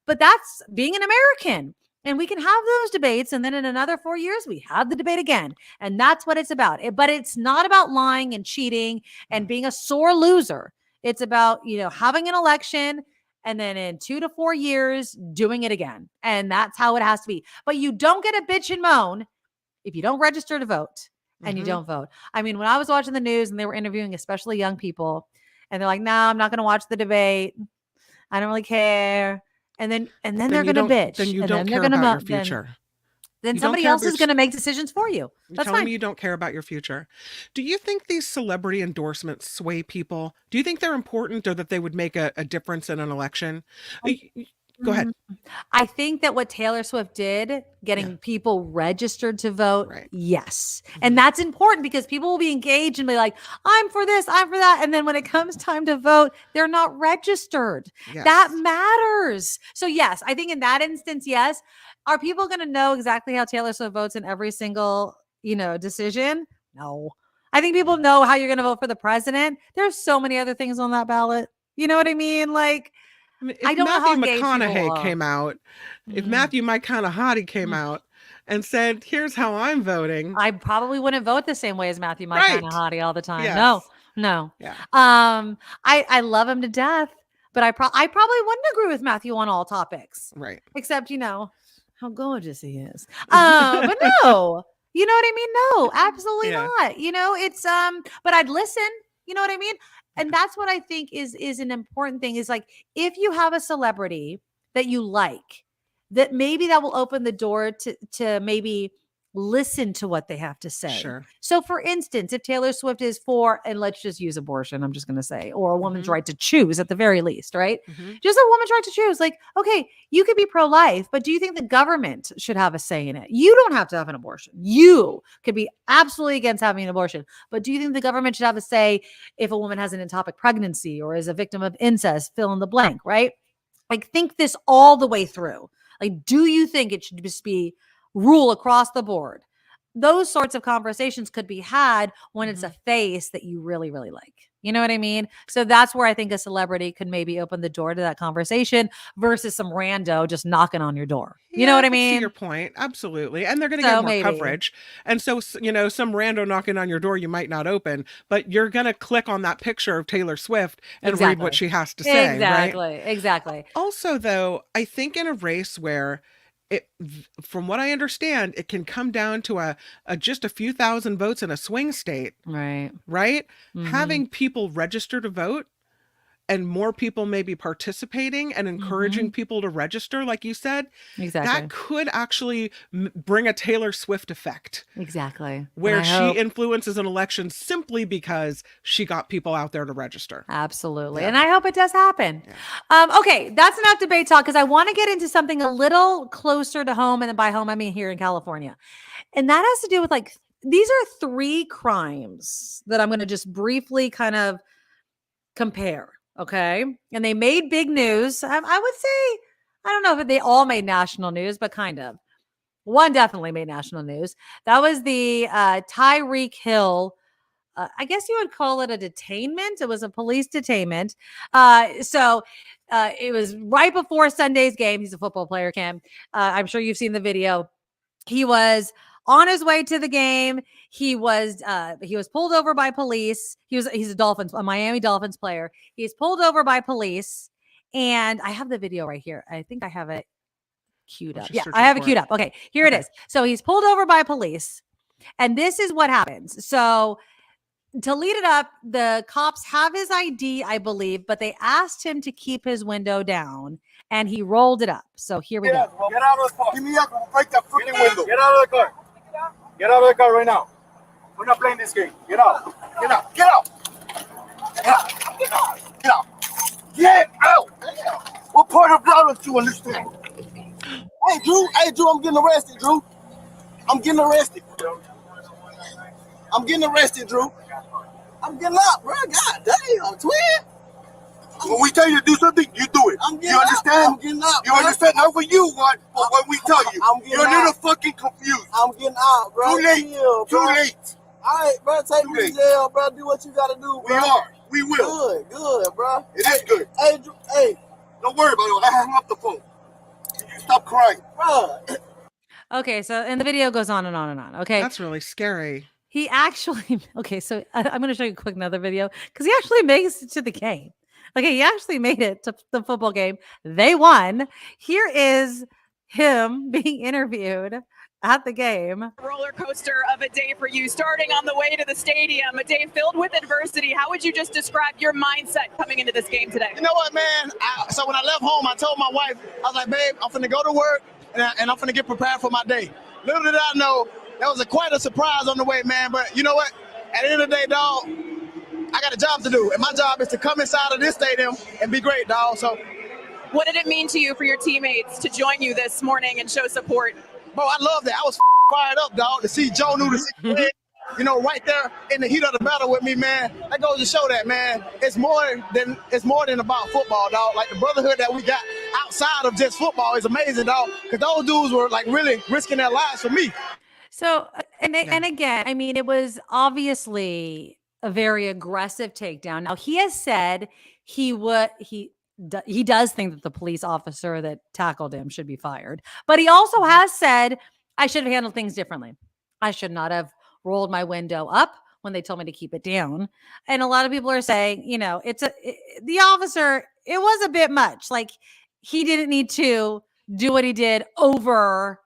but that's being an American. And we can have those debates. And then in another 4 years, we have the debate again. And that's what it's about. But it's not about lying and cheating and being a sore loser. It's about, having an election and then in 2 to 4 years, doing it again. And that's how it has to be. But you don't get a bitch and moan if you don't register to vote and you don't vote. I mean, when I was watching the news and they were interviewing especially young people and they're like, no, I'm not going to watch the debate. I don't really care. And then they're going to bitch. Then you and don't then they're care gonna about mo- your future. Then You don't somebody care else about is going to make decisions for you. You're That's telling fine. me you don't care about your future. Do you think these celebrity endorsements sway people? Do you think they're important or that they would make a difference in an election? Go ahead. I think that what Taylor Swift did, getting people registered to vote, yes. And that's important because people will be engaged and be like, I'm for this, I'm for that. And then when it comes time to vote, they're not registered. Yes. That matters. So yes, I think in that instance, yes. Are people going to know exactly how Taylor Swift votes in every single, decision? No. I think people know how you're going to vote for the president. There's so many other things on that ballot. You know what I mean? Like, If I don't know how Matthew engaged people McConaughey are. came out, if Matthew McConaughey came out and said, here's how I'm voting. I probably wouldn't vote the same way as Matthew Right. McConaughey all the time. Yes. No. Yeah. I love him to death, but I probably wouldn't agree with Matthew on all topics. Right. Except, how gorgeous he is. But no, You know what I mean? No, absolutely Yeah. not. It's but I'd listen. You know what I mean? And that's what I think is an important thing is like if you have a celebrity that you like, that maybe that will open the door to maybe listen to what they have to say. Sure. So for instance, if Taylor Swift is for, and let's just use abortion, I'm just going to say, or a woman's right to choose at the very least, right? Just a woman's right to choose. Like, okay, you could be pro-life, but do you think the government should have a say in it? You don't have to have an abortion. You could be absolutely against having an abortion, but do you think the government should have a say if a woman has an ectopic pregnancy or is a victim of incest, fill in the blank, right? Like think this all the way through. Like, do you think it should just be rule across the board? Those sorts of conversations could be had when it's a face that you really, really like. You know what I mean? So that's where I think a celebrity could maybe open the door to that conversation versus some rando just knocking on your door. You know what I can see mean? your point. Absolutely. And they're going to So get more maybe. coverage. And so, some rando knocking on your door, you might not open, but you're going to click on that picture of Taylor Swift and read what she has to say. Exactly. Right? Exactly. Also, though, I think in a race where from what I understand, it can come down to a just a few thousand votes in a swing state. Right. Right? Having people register to vote and more people maybe participating and encouraging people to register, like you said, that could actually bring a Taylor Swift effect. Exactly. Where she influences an election simply because she got people out there to register. Absolutely. Yeah. And I hope it does happen. Yeah. Okay, that's enough debate talk because I want to get into something a little closer to home. And then by home, I mean here in California. And that has to do with like, these are 3 crimes that I'm going to just briefly kind of compare. Okay. And they made big news. I would say, I don't know if they all made national news, but kind of. One definitely made national news. That was the Tyreek Hill. I guess you would call it a detainment. It was a police detainment. So it was right before Sunday's game. He's a football player, Kim. I'm sure you've seen the video. He was on his way to the game. He was pulled over by police. He's a Miami Dolphins player. He's pulled over by police, and I have the video right here. I think I have it queued up. Yeah, I have it queued up. Okay, here it is. So he's pulled over by police, and this is what happens. So to lead it up, the cops have his ID, I believe, but they asked him to keep his window down, and he rolled it up. So here we go. Get out of the car. Give me up and we'll break that freaking window. Get out of the car. Get out of the car right now. We're not playing this game. Get out. Get out. Get out. Get out. Get out. Get out. Get out. What part of that don't you understand? Hey, Drew. Hey, Drew, I'm getting arrested, Drew. I'm getting arrested. I'm getting arrested, Drew. I'm getting out, bro. God damn, twin. When we tell you to do something, you do it. You understand? I'm getting out. You understand? Not for you, but when we tell you. You're a little fucking confused. I'm getting out, bro. Too late. Too late. All right, bro. Take me to jail, bro. Do what you gotta do, bro. We are. We will. Good, bro. It is good. Hey, Drew. Hey. Don't worry about it. I hung up the phone. You stop crying, bro. Okay, so and the video goes on and on and on. Okay, that's really scary. He actually, okay, so I'm going to show you a quick another video because he actually makes it to the game. Okay, he actually made it to the football game. They won. Here is him being interviewed at the game. Roller coaster of a day for you, starting on the way to the stadium, a day filled with adversity. How would you just describe your mindset coming into this game today? You know what, man? So when I left home, I told my wife, I was like, babe, I'm finna go to work and I'm finna get prepared for my day. Little did I know, that was quite a surprise on the way, man. But you know what? At the end of the day, dog, I got a job to do. And my job is to come inside of this stadium and be great, dog. So, what did it mean to you for your teammates to join you this morning and show support? Bro, I love that. I was fired up, dog, to see Joe New, right there in the heat of the battle with me, man. That goes to show that, man, it's more than about football, dog. Like the brotherhood that we got outside of just football is amazing, dog. Because those dudes were like really risking their lives for me. So, and again, I mean, it was obviously a very aggressive takedown. Now, he has said he does think that the police officer that tackled him should be fired. But he also has said, I should have handled things differently. I should not have rolled my window up when they told me to keep it down. And a lot of people are saying, you know, the officer, it was a bit much. Like he didn't need to do what he did over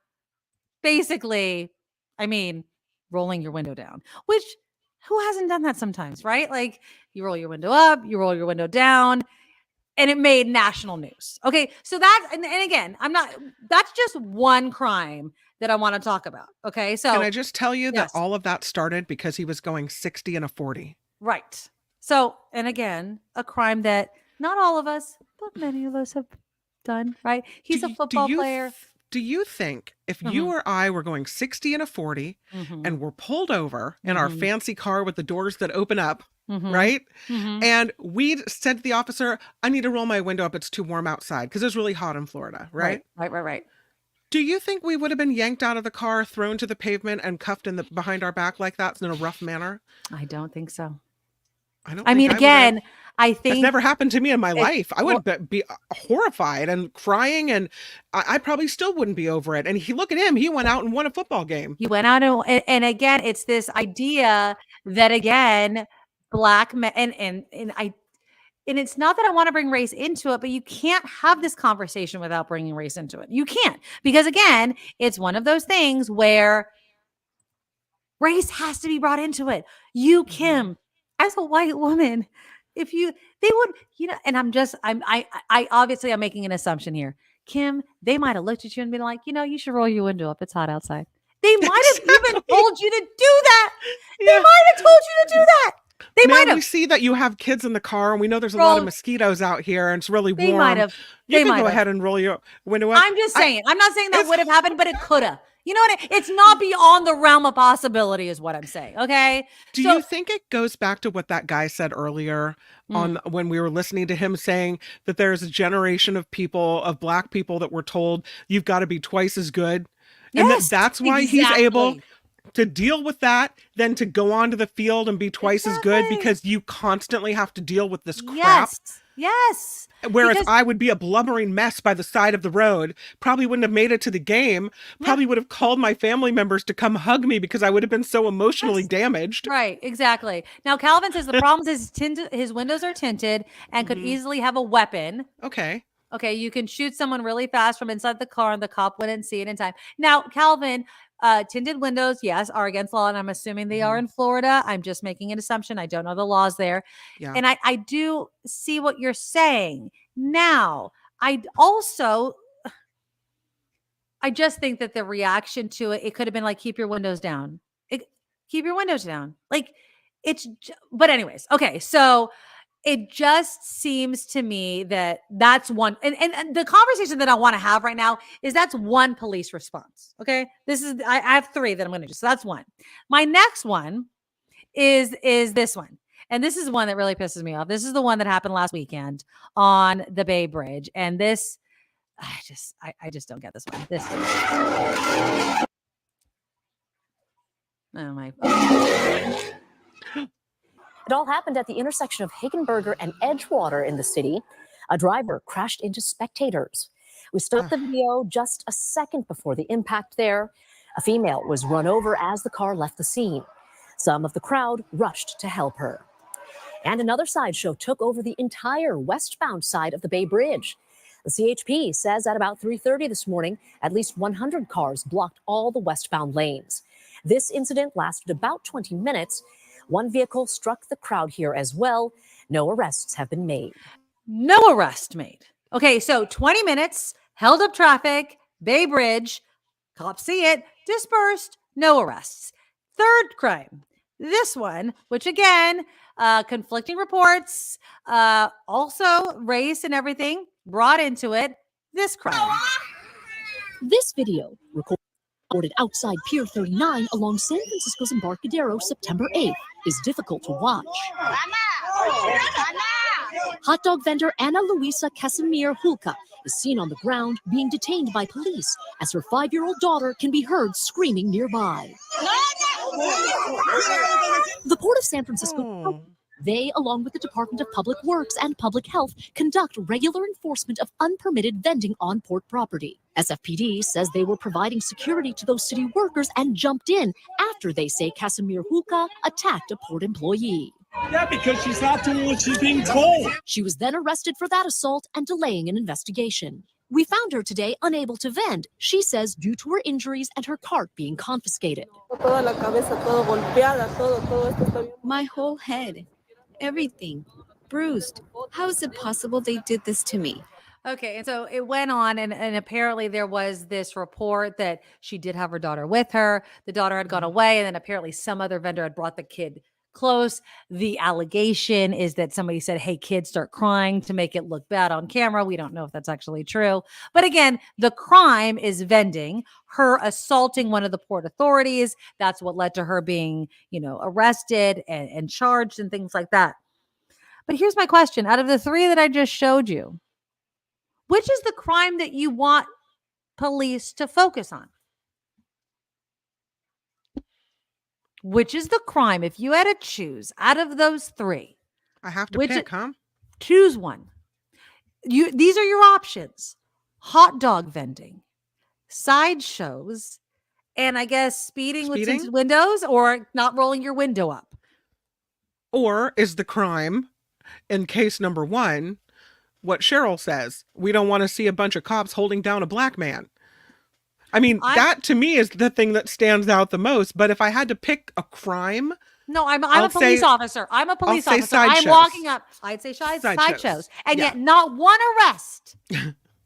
basically, I mean, rolling your window down, which who hasn't done that sometimes, right? Like you roll your window up, you roll your window down, and it made national news. Okay. So and again, that's just one crime that I want to talk about. Okay. So can I just tell you that yes. all of that started because he was going 60 and a 40. Right. So, and again, a crime that not all of us, but many of us have done, right? He's a football player. Do you think if you or I were going 60 and a 40 and we're pulled over in our fancy car with the doors that open up, right? And we'd said to the officer, I need to roll my window up. It's too warm outside because it's really hot in Florida, right? Right. Do you think we would have been yanked out of the car, thrown to the pavement, and cuffed behind our back like that in a rough manner? I don't think so. I mean, again, I think it's never happened to me in my life. I would be horrified and crying, and I probably still wouldn't be over it. And look at him. He went out and won a football game. He went out and again, it's this idea that again, black men and it's not that I want to bring race into it, but you can't have this conversation without bringing race into it. You can't, because again, it's one of those things where race has to be brought into it. You, Kim, as a white woman, they would, and I obviously I'm making an assumption here. Kim, they might have looked at you and been like, you should roll your window up. It's hot outside. They might have even told you to do that. They might have told you to do that. They might have. We see that you have kids in the car, and we know there's a lot of mosquitoes out here, and it's really warm. They might have. You can go ahead and roll your window up. I'm just saying. I'm not saying that would have happened, but it could have. You know what? It's not beyond the realm of possibility, is what I'm saying. Okay. Do you think it goes back to what that guy said earlier on when we were listening to him saying that there's a generation of black people that were told you've got to be twice as good, and that's why he's able to deal with that than to go onto the field and be twice as good, because you constantly have to deal with this crap. Yes. Whereas I would be a blubbering mess by the side of the road, probably wouldn't have made it to the game, probably would have called my family members to come hug me because I would have been so emotionally damaged. Right, exactly. Now, Calvin says the problem is his windows are tinted and could easily have a weapon. Okay, you can shoot someone really fast from inside the car and the cop wouldn't see it in time. Now, Calvin, tinted windows, yes, are against law, and I'm assuming they are in Florida. I'm just making an assumption. I don't know the laws there. Yeah. And I do see what you're saying. Now, I just think that the reaction to it could have been like, keep your windows down. Keep your windows down. Like, but anyways, okay, so it just seems to me that that's one, and the conversation that I want to have right now is that's one police response. Okay. I have three that I'm going to do. So that's one. My next one is this one. And this is one that really pisses me off. This is the one that happened last weekend on the Bay Bridge. And this, I just don't get this one. Oh my. It all happened at the intersection of Higginberger and Edgewater in the city. A driver crashed into spectators. We stopped the video just a second before the impact there. A female was run over as the car left the scene. Some of the crowd rushed to help her. And another sideshow took over the entire westbound side of the Bay Bridge. The CHP says at about 3:30 this morning, at least 100 cars blocked all the westbound lanes. This incident lasted about 20 minutes. One vehicle struck the crowd here as well. No arrests have been made. No arrest made. Okay, so 20 minutes, held up traffic, Bay Bridge, cops see it, dispersed, no arrests. Third crime, this one, which again, conflicting reports, also race and everything brought into it, this crime. This video recorded outside Pier 39 along San Francisco's Embarcadero September 8th is difficult to watch. Hot dog vendor Ana Luisa Casimir Hulka is seen on the ground being detained by police as her 5-year-old daughter can be heard screaming nearby. The Port of San Francisco, they, along with the Department of Public Works and Public Health, conduct regular enforcement of unpermitted vending on port property. SFPD says they were providing security to those city workers and jumped in after they say Casimir Hulka attacked a port employee. Yeah, because she's not doing what she's being told. She was then arrested for that assault and delaying an investigation. We found her today unable to vend, she says, due to her injuries and her cart being confiscated. My whole head, everything, bruised. How is it possible they did this to me? Okay, and so it went on, and apparently there was this report that she did have her daughter with her. The daughter had gone away, and then apparently some other vendor had brought the kid close. The allegation is that somebody said, "Hey, kids, start crying," to make it look bad on camera. We don't know if that's actually true. But again, the crime is vending, her assaulting one of the port authorities. That's what led to her being, arrested and charged and things like that. But here's my question. Out of the three that I just showed you, which is the crime that you want police to focus on? Which is the crime, if you had to choose out of those three? I have to pick, huh? Choose one. These are your options: hot dog vending, sideshows, and I guess speeding with tinted windows, or not rolling your window up. Or is the crime, in case number one, what Cheryl says? We don't want to see a bunch of cops holding down a black man. I mean, that to me is the thing that stands out the most. But if I had to pick a crime, no, I'm a police officer. I'm a police officer. I'm walking up. I'd say sideshows. And yet not one arrest,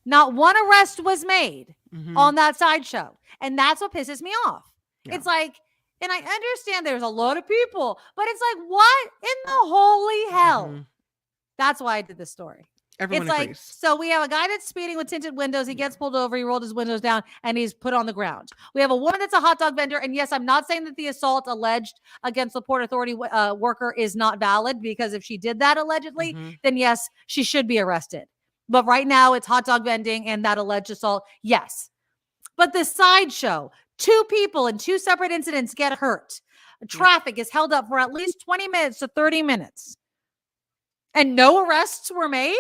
not one arrest was made on that sideshow. And that's what pisses me off. Yeah. It's like, and I understand there's a lot of people, but it's like, what in the holy hell? That's why I did this story. Everyone it's agrees. Like, so we have a guy that's speeding with tinted windows. He gets pulled over. He rolled his windows down and he's put on the ground. We have a woman that's a hot dog vendor. And yes, I'm not saying that the assault alleged against the Port Authority worker is not valid, because if she did that allegedly, then yes, she should be arrested. But right now it's hot dog vending and that alleged assault. Yes. But the sideshow, 2 people in 2 separate incidents get hurt. Traffic is held up for at least 20 minutes to 30 minutes. And no arrests were made?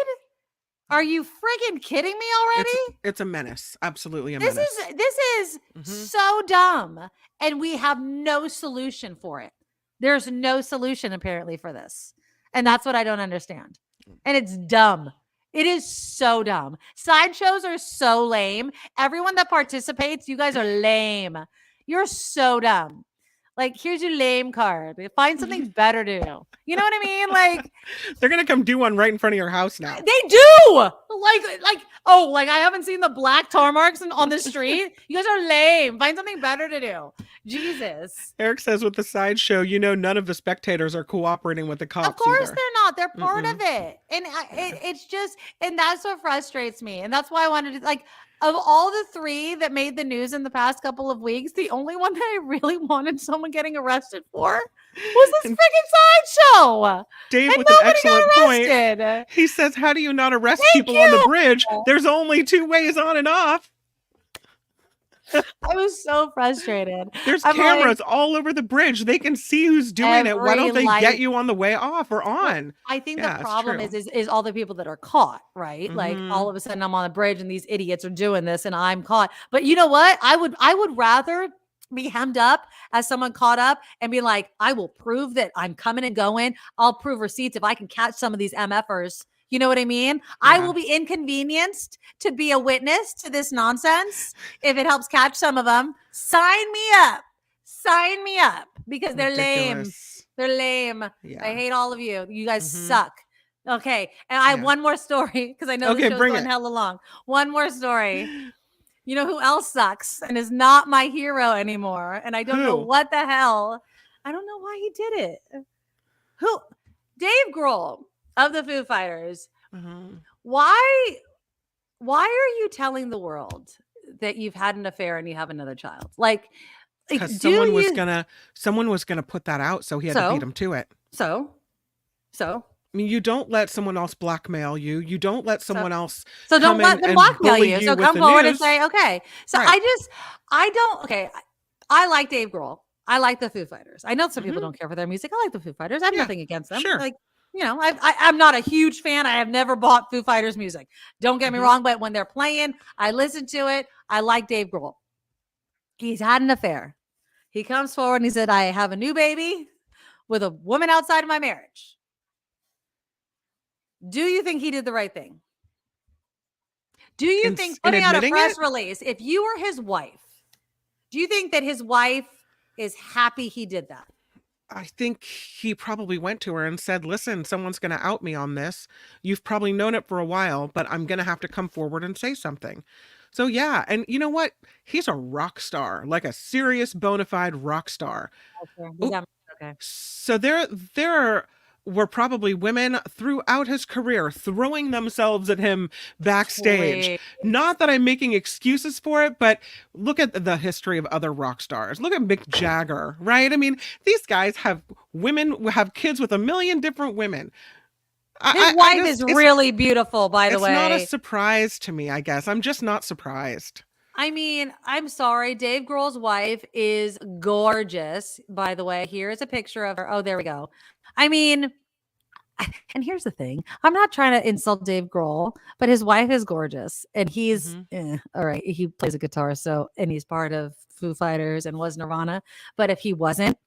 Are you friggin' kidding me already? It's a menace. Absolutely a menace. This is so dumb. And we have no solution for it. There's no solution apparently for this. And that's what I don't understand. And it's dumb. It is so dumb. Sideshows are so lame. Everyone that participates, you guys are lame. You're so dumb. Like, here's your lame card. Find something better to do. You know what I mean? Like, they're gonna come do one right in front of your house now. They do. Like I haven't seen the black tar marks on the street. You guys are lame. Find something better to do. Jesus. Eric says with the sideshow, none of the spectators are cooperating with the cops. Of course either. they're not. They're part of it, and it's just, and that's what frustrates me, and that's why I wanted to Of all the 3 that made the news in the past couple of weeks, the only one that I really wanted someone getting arrested for was this freaking sideshow. Dave and with an excellent arrested. Point. He says, how do you not arrest people on the bridge? There's only 2 ways on and off. I was so frustrated. There's cameras all over the bridge. They can see who's doing it. Why don't they get you on the way off or on? I think the problem is all the people that are caught, right? Like all of a sudden I'm on the bridge and these idiots are doing this and I'm caught. But you know what? I would rather be hemmed up as someone caught up and be like, I will prove that I'm coming and going. I'll prove receipts if I can catch some of these MFers. You know what I mean? Yeah. I will be inconvenienced to be a witness to this nonsense if it helps catch some of them. Sign me up. Sign me up, because they're lame. They're lame. Yeah. I hate all of you. You guys suck. Okay. And I have one more story, because I know the show's going hella long. One more story. You know who else sucks and is not my hero anymore? And I don't know what the hell. I don't know why he did it. Who? Dave Grohl of the Foo Fighters. Why are you telling the world that you've had an affair and you have another child? Because someone was gonna put that out, so he had to beat him to it. So I mean, you don't let someone else blackmail you. You don't let someone else. So don't let them blackmail you. So come forward and say, okay. So right. I like Dave Grohl. I like the Foo Fighters. I know some people don't care for their music. I like the Foo Fighters. I have nothing against them. Sure. I'm not a huge fan. I have never bought Foo Fighters music. Don't get me wrong, but when they're playing, I listen to it. I like Dave Grohl. He's had an affair. He comes forward and he said, I have a new baby with a woman outside of my marriage. Do you think he did the right thing? Do you in, think in putting out a admitting press it. release, if you were his wife, do you think that his wife is happy he did that? I think he probably went to her and said, listen, someone's going to out me on this. You've probably known it for a while, but I'm going to have to come forward and say something. So yeah, and you know what? He's a rock star, like a serious bona fide rock star. Okay. Okay. So there were probably women throughout his career throwing themselves at him backstage. Please. Not that I'm making excuses for it, but look at the history of other rock stars. Look at Mick Jagger, right? I mean, these guys have kids with a million different women. His wife is really beautiful, by the way. It's not a surprise to me, I guess. I'm just not surprised. I mean, I'm sorry. Dave Grohl's wife is gorgeous, by the way. Here's a picture of her. Oh, there we go. I mean, and here's the thing. I'm not trying to insult Dave Grohl, but his wife is gorgeous. And he's, all right, he plays a guitar. And he's part of Foo Fighters and was Nirvana. But if he wasn't,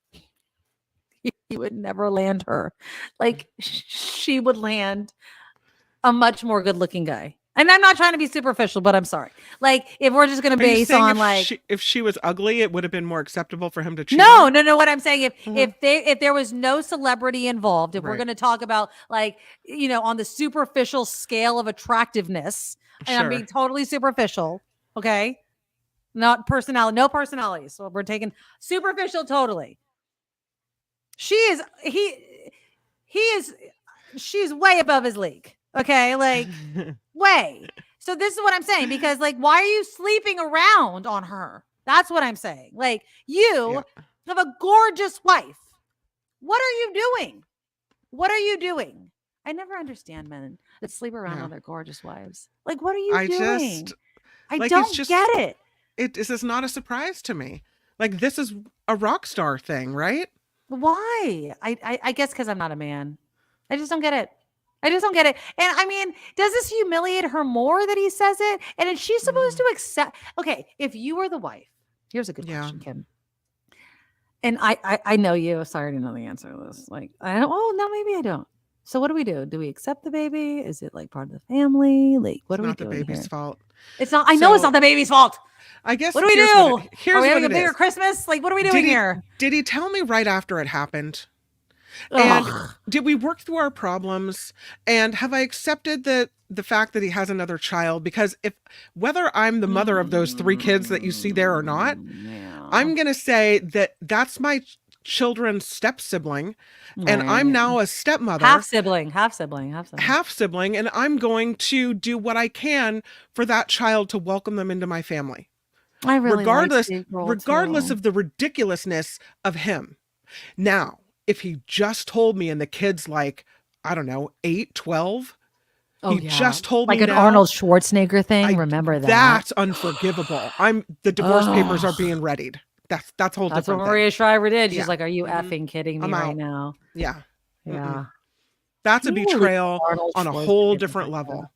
he would never land her. Like, she would land a much more good-looking guy. And I'm not trying to be superficial, but I'm sorry. Like, if we're just going to base on if she was ugly, it would have been more acceptable for him to cheat. No. What I'm saying, if there was no celebrity involved, if we're Right. going to talk about on the superficial scale of attractiveness, and I'm being totally superficial, okay, not personality, no personality. So we're taking superficial totally. She's way above his league. Okay, like way. So this is what I'm saying, because like, why are you sleeping around on her? That's what I'm saying. Like, you have a gorgeous wife. What are you doing? What are you doing? I never understand men that sleep around on their gorgeous wives. Like, what are you doing? I don't get it. This is not a surprise to me. Like, this is a rock star thing, right? Why? I guess because I'm not a man. I just don't get it. I just don't get it. And I mean, does this humiliate her more that he says it? And is she supposed to accept? Okay, if you were the wife, here's a good question, Kim. And I know you. Sorry, I didn't know the answer to this. Like, I don't. Oh no, maybe I don't. So what do we do? Do we accept the baby? Is it like part of the family? Like, what are we doing? It's not the baby's here? fault. It's not. I know it's not the baby's fault. I guess. What do we do? Are we having a bigger is. Christmas? Like, what are we doing here? Did he tell me right after it happened? And did we work through our problems? And have I accepted the fact that he has another child? Because whether I'm the mother of those 3 kids that you see there or not, I'm going to say that that's my children's step sibling. And I'm now a stepmother. Half sibling. And I'm going to do what I can for that child to welcome them into my family. I really regardless too. of the ridiculousness of him. Now, if he just told me and the kid's like, I don't know, 8, 12. Just told me like an now, Arnold Schwarzenegger thing. Remember that? That's unforgivable. The divorce papers are being readied. That's a whole That's different what thing. Maria Shriver did. She's Yeah. like, "Are you effing kidding me I'm right out. now?" Yeah. Yeah. That's a Holy betrayal Arnold on a whole Schwarzenegger. different level.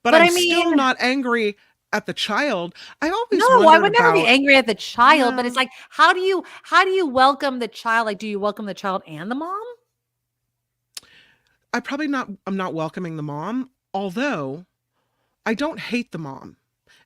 But But I'm I still mean- not angry at the child. I always No, I wondered would never be about- angry at the child, but it's like, how do you welcome the child? Like, do you welcome the child and the mom? I'm not welcoming the mom, although I don't hate the mom.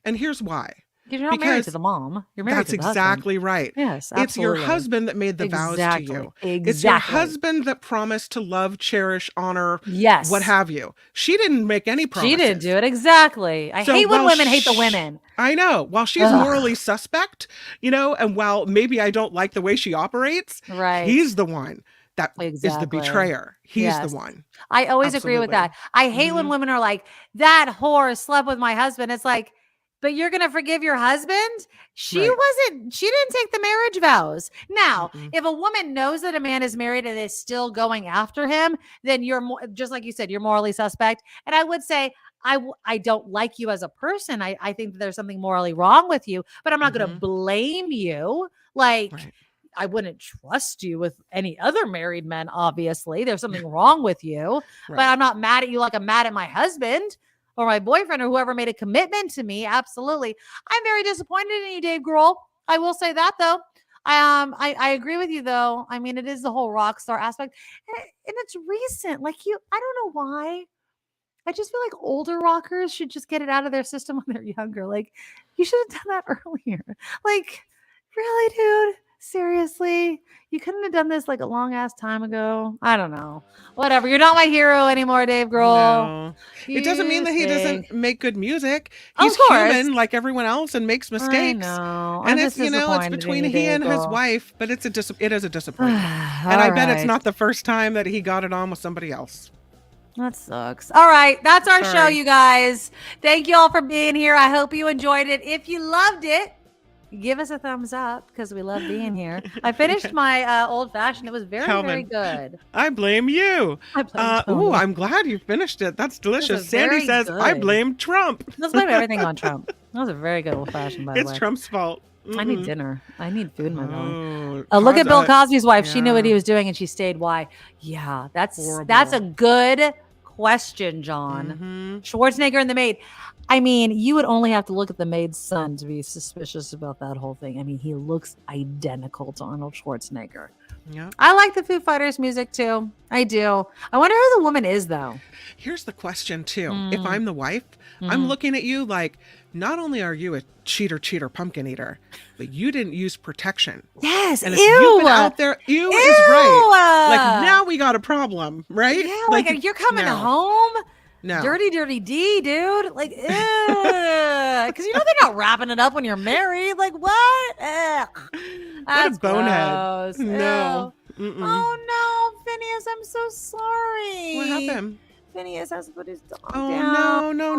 And here's why. Because you're not married to the mom. You're married That's to the husband. exactly right. Yes, It's your absolutely. husband that made the vows to Exactly. you. It's your Exactly. husband that promised to love, cherish, honor, Yes. what have you. She didn't make any promises. She didn't do it. Exactly. I So hate when while women hate the women. I know. While she's Ugh. morally suspect, and while maybe I don't like the way she operates, Right. he's the one that is the Exactly. betrayer. He's Yes. the one. I always agree with that. I hate when women are like, that whore slept with my husband. It's like, but you're going to forgive your husband? She didn't take the marriage vows. Now, if a woman knows that a man is married and is still going after him, then you're just like you said, you're morally suspect. And I would say, I don't like you as a person. I think that there's something morally wrong with you, but I'm not going to blame you. Like, I wouldn't trust you with any other married men, obviously. There's something wrong with you, but I'm not mad at you like I'm mad at my husband or my boyfriend or whoever made a commitment to me. Absolutely. I'm very disappointed in you, Dave Grohl. I will say that though. I agree with you though. I mean, it is the whole rock star aspect and it's recent. Like I don't know why. I just feel like older rockers should just get it out of their system when they're younger. Like, you should have done that earlier. Like, really, dude? Seriously? You couldn't have done this like a long ass time ago? I don't know. Whatever. You're not my hero anymore, Dave Grohl. No. It doesn't mean that he doesn't make good music. Of He's course. human like everyone else and makes mistakes. I know. And I'm it's, just it's disappointed between in you, he and Dave his Grohl. wife, but it is a disappointment. And I bet it's not the first time that he got it on with somebody else. That sucks. All right. That's our show, Sorry. you guys. Thank you all for being here. I hope you enjoyed it. If you loved it, give us a thumbs up because we love being here. I finished my old fashioned. It was very, very Calvin, good. I blame you. I blame Tony. Ooh, I'm glad you finished it. That's delicious. was Sandy very says, I good. blame Trump. Let's blame everything on Trump. That was a very good old fashioned, by the way. It's Trump's fault. I need dinner. I need food in my belly. Oh, Look at Bill Cosby. Cosby's wife. She knew what he Yeah. was doing and she stayed. Why? Yeah, that's Horrible. a good question, John. Schwarzenegger and the maid. I mean, you would only have to look at the maid's son to be suspicious about that whole thing. I mean, he looks identical to Arnold Schwarzenegger. Yeah. I like the Foo Fighters music too. I do. I wonder who the woman is though. Here's the question too. If I'm the wife, I'm looking at you like, not only are you a cheater, pumpkin eater, but you didn't use protection. Yes. And if ew. you've been out there, ew is right. Like Ew. now we got a problem, right? Yeah, like you're coming no. home. No. Dirty D, dude. Like, because you know they're not wrapping it up when you're married. Like, what? Ugh. That's What a bonehead. gross. No. Ew. Oh no, Phineas, I'm so sorry. What happened? Phineas has to put his dog Oh, down. no.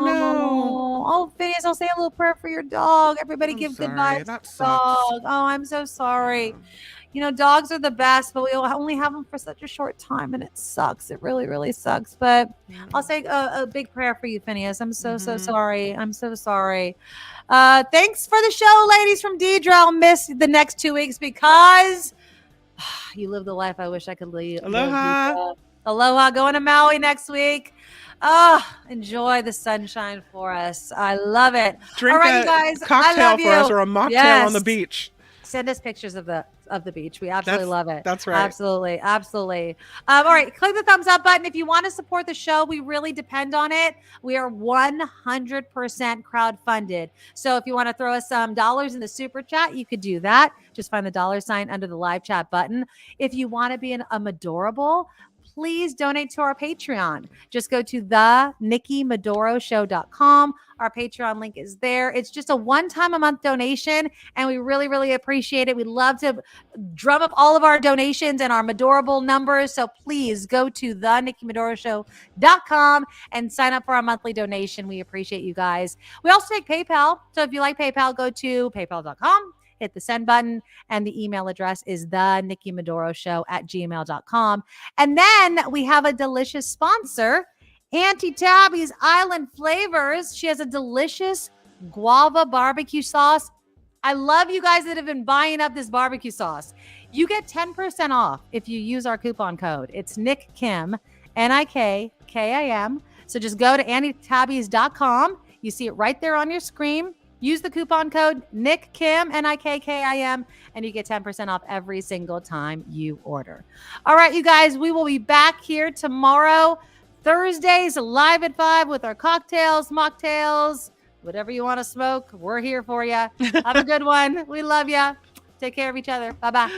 Oh, Phineas, I'll say a little prayer for your dog. Everybody give good sorry. vibes That to the dog. Oh, I'm so sorry. You know, dogs are the best, but we only have them for such a short time, and it sucks. It really, really sucks. But I'll say a big prayer for you, Phineas. I'm so sorry. I'm so sorry. Thanks for the show, ladies from Deidre. I'll miss the next 2 weeks because you live the life I wish I could live. Aloha. Aloha. Going to Maui next week. Oh, enjoy the sunshine for us. I love it. Drink All right, a you guys. I cocktail love for you. us or a mocktail on the Yes. beach. Send us pictures of the beach. We absolutely love it. That's right. Absolutely. All right. Click the thumbs up button. If you want to support the show, we really depend on it. We are 100% crowdfunded. So if you want to throw us some dollars in the super chat, you could do that. Just find the $ under the live chat button. If you want to be a Madorable, please donate to our Patreon. Just go to the NikkiMadoroShow.com. Our Patreon link is there. It's just a one-time a month donation, and we really, really appreciate it. We'd love to drum up all of our donations and our Madorable numbers. So please go to the NikkiMadoroShow.com and sign up for our monthly donation. We appreciate you guys. We also take PayPal. So if you like PayPal, go to PayPal.com. Hit the send button, and the email address is the NikkiMadoroShow@gmail.com. And then we have a delicious sponsor, Auntie Tabby's Island Flavors. She has a delicious guava barbecue sauce. I love you guys that have been buying up this barbecue sauce. You get 10% off if you use our coupon code. It's Nick Kim, NIKKIM. So just go to AuntieTabby's.com. You see it right there on your screen. Use the coupon code Nick Kim, NIKKIM, and you get 10% off every single time you order. All right, you guys, we will be back here tomorrow, Thursdays, live at 5 with our cocktails, mocktails, whatever you want to smoke. We're here for you. Have a good one. We love you. Take care of each other. Bye-bye.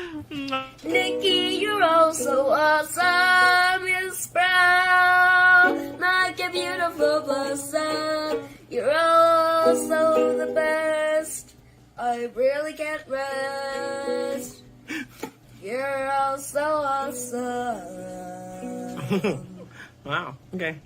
Nikki, you're all so awesome. You're proud, like a beautiful blossom. You're also the best. I really can't rest. You're all so awesome. Wow. Okay.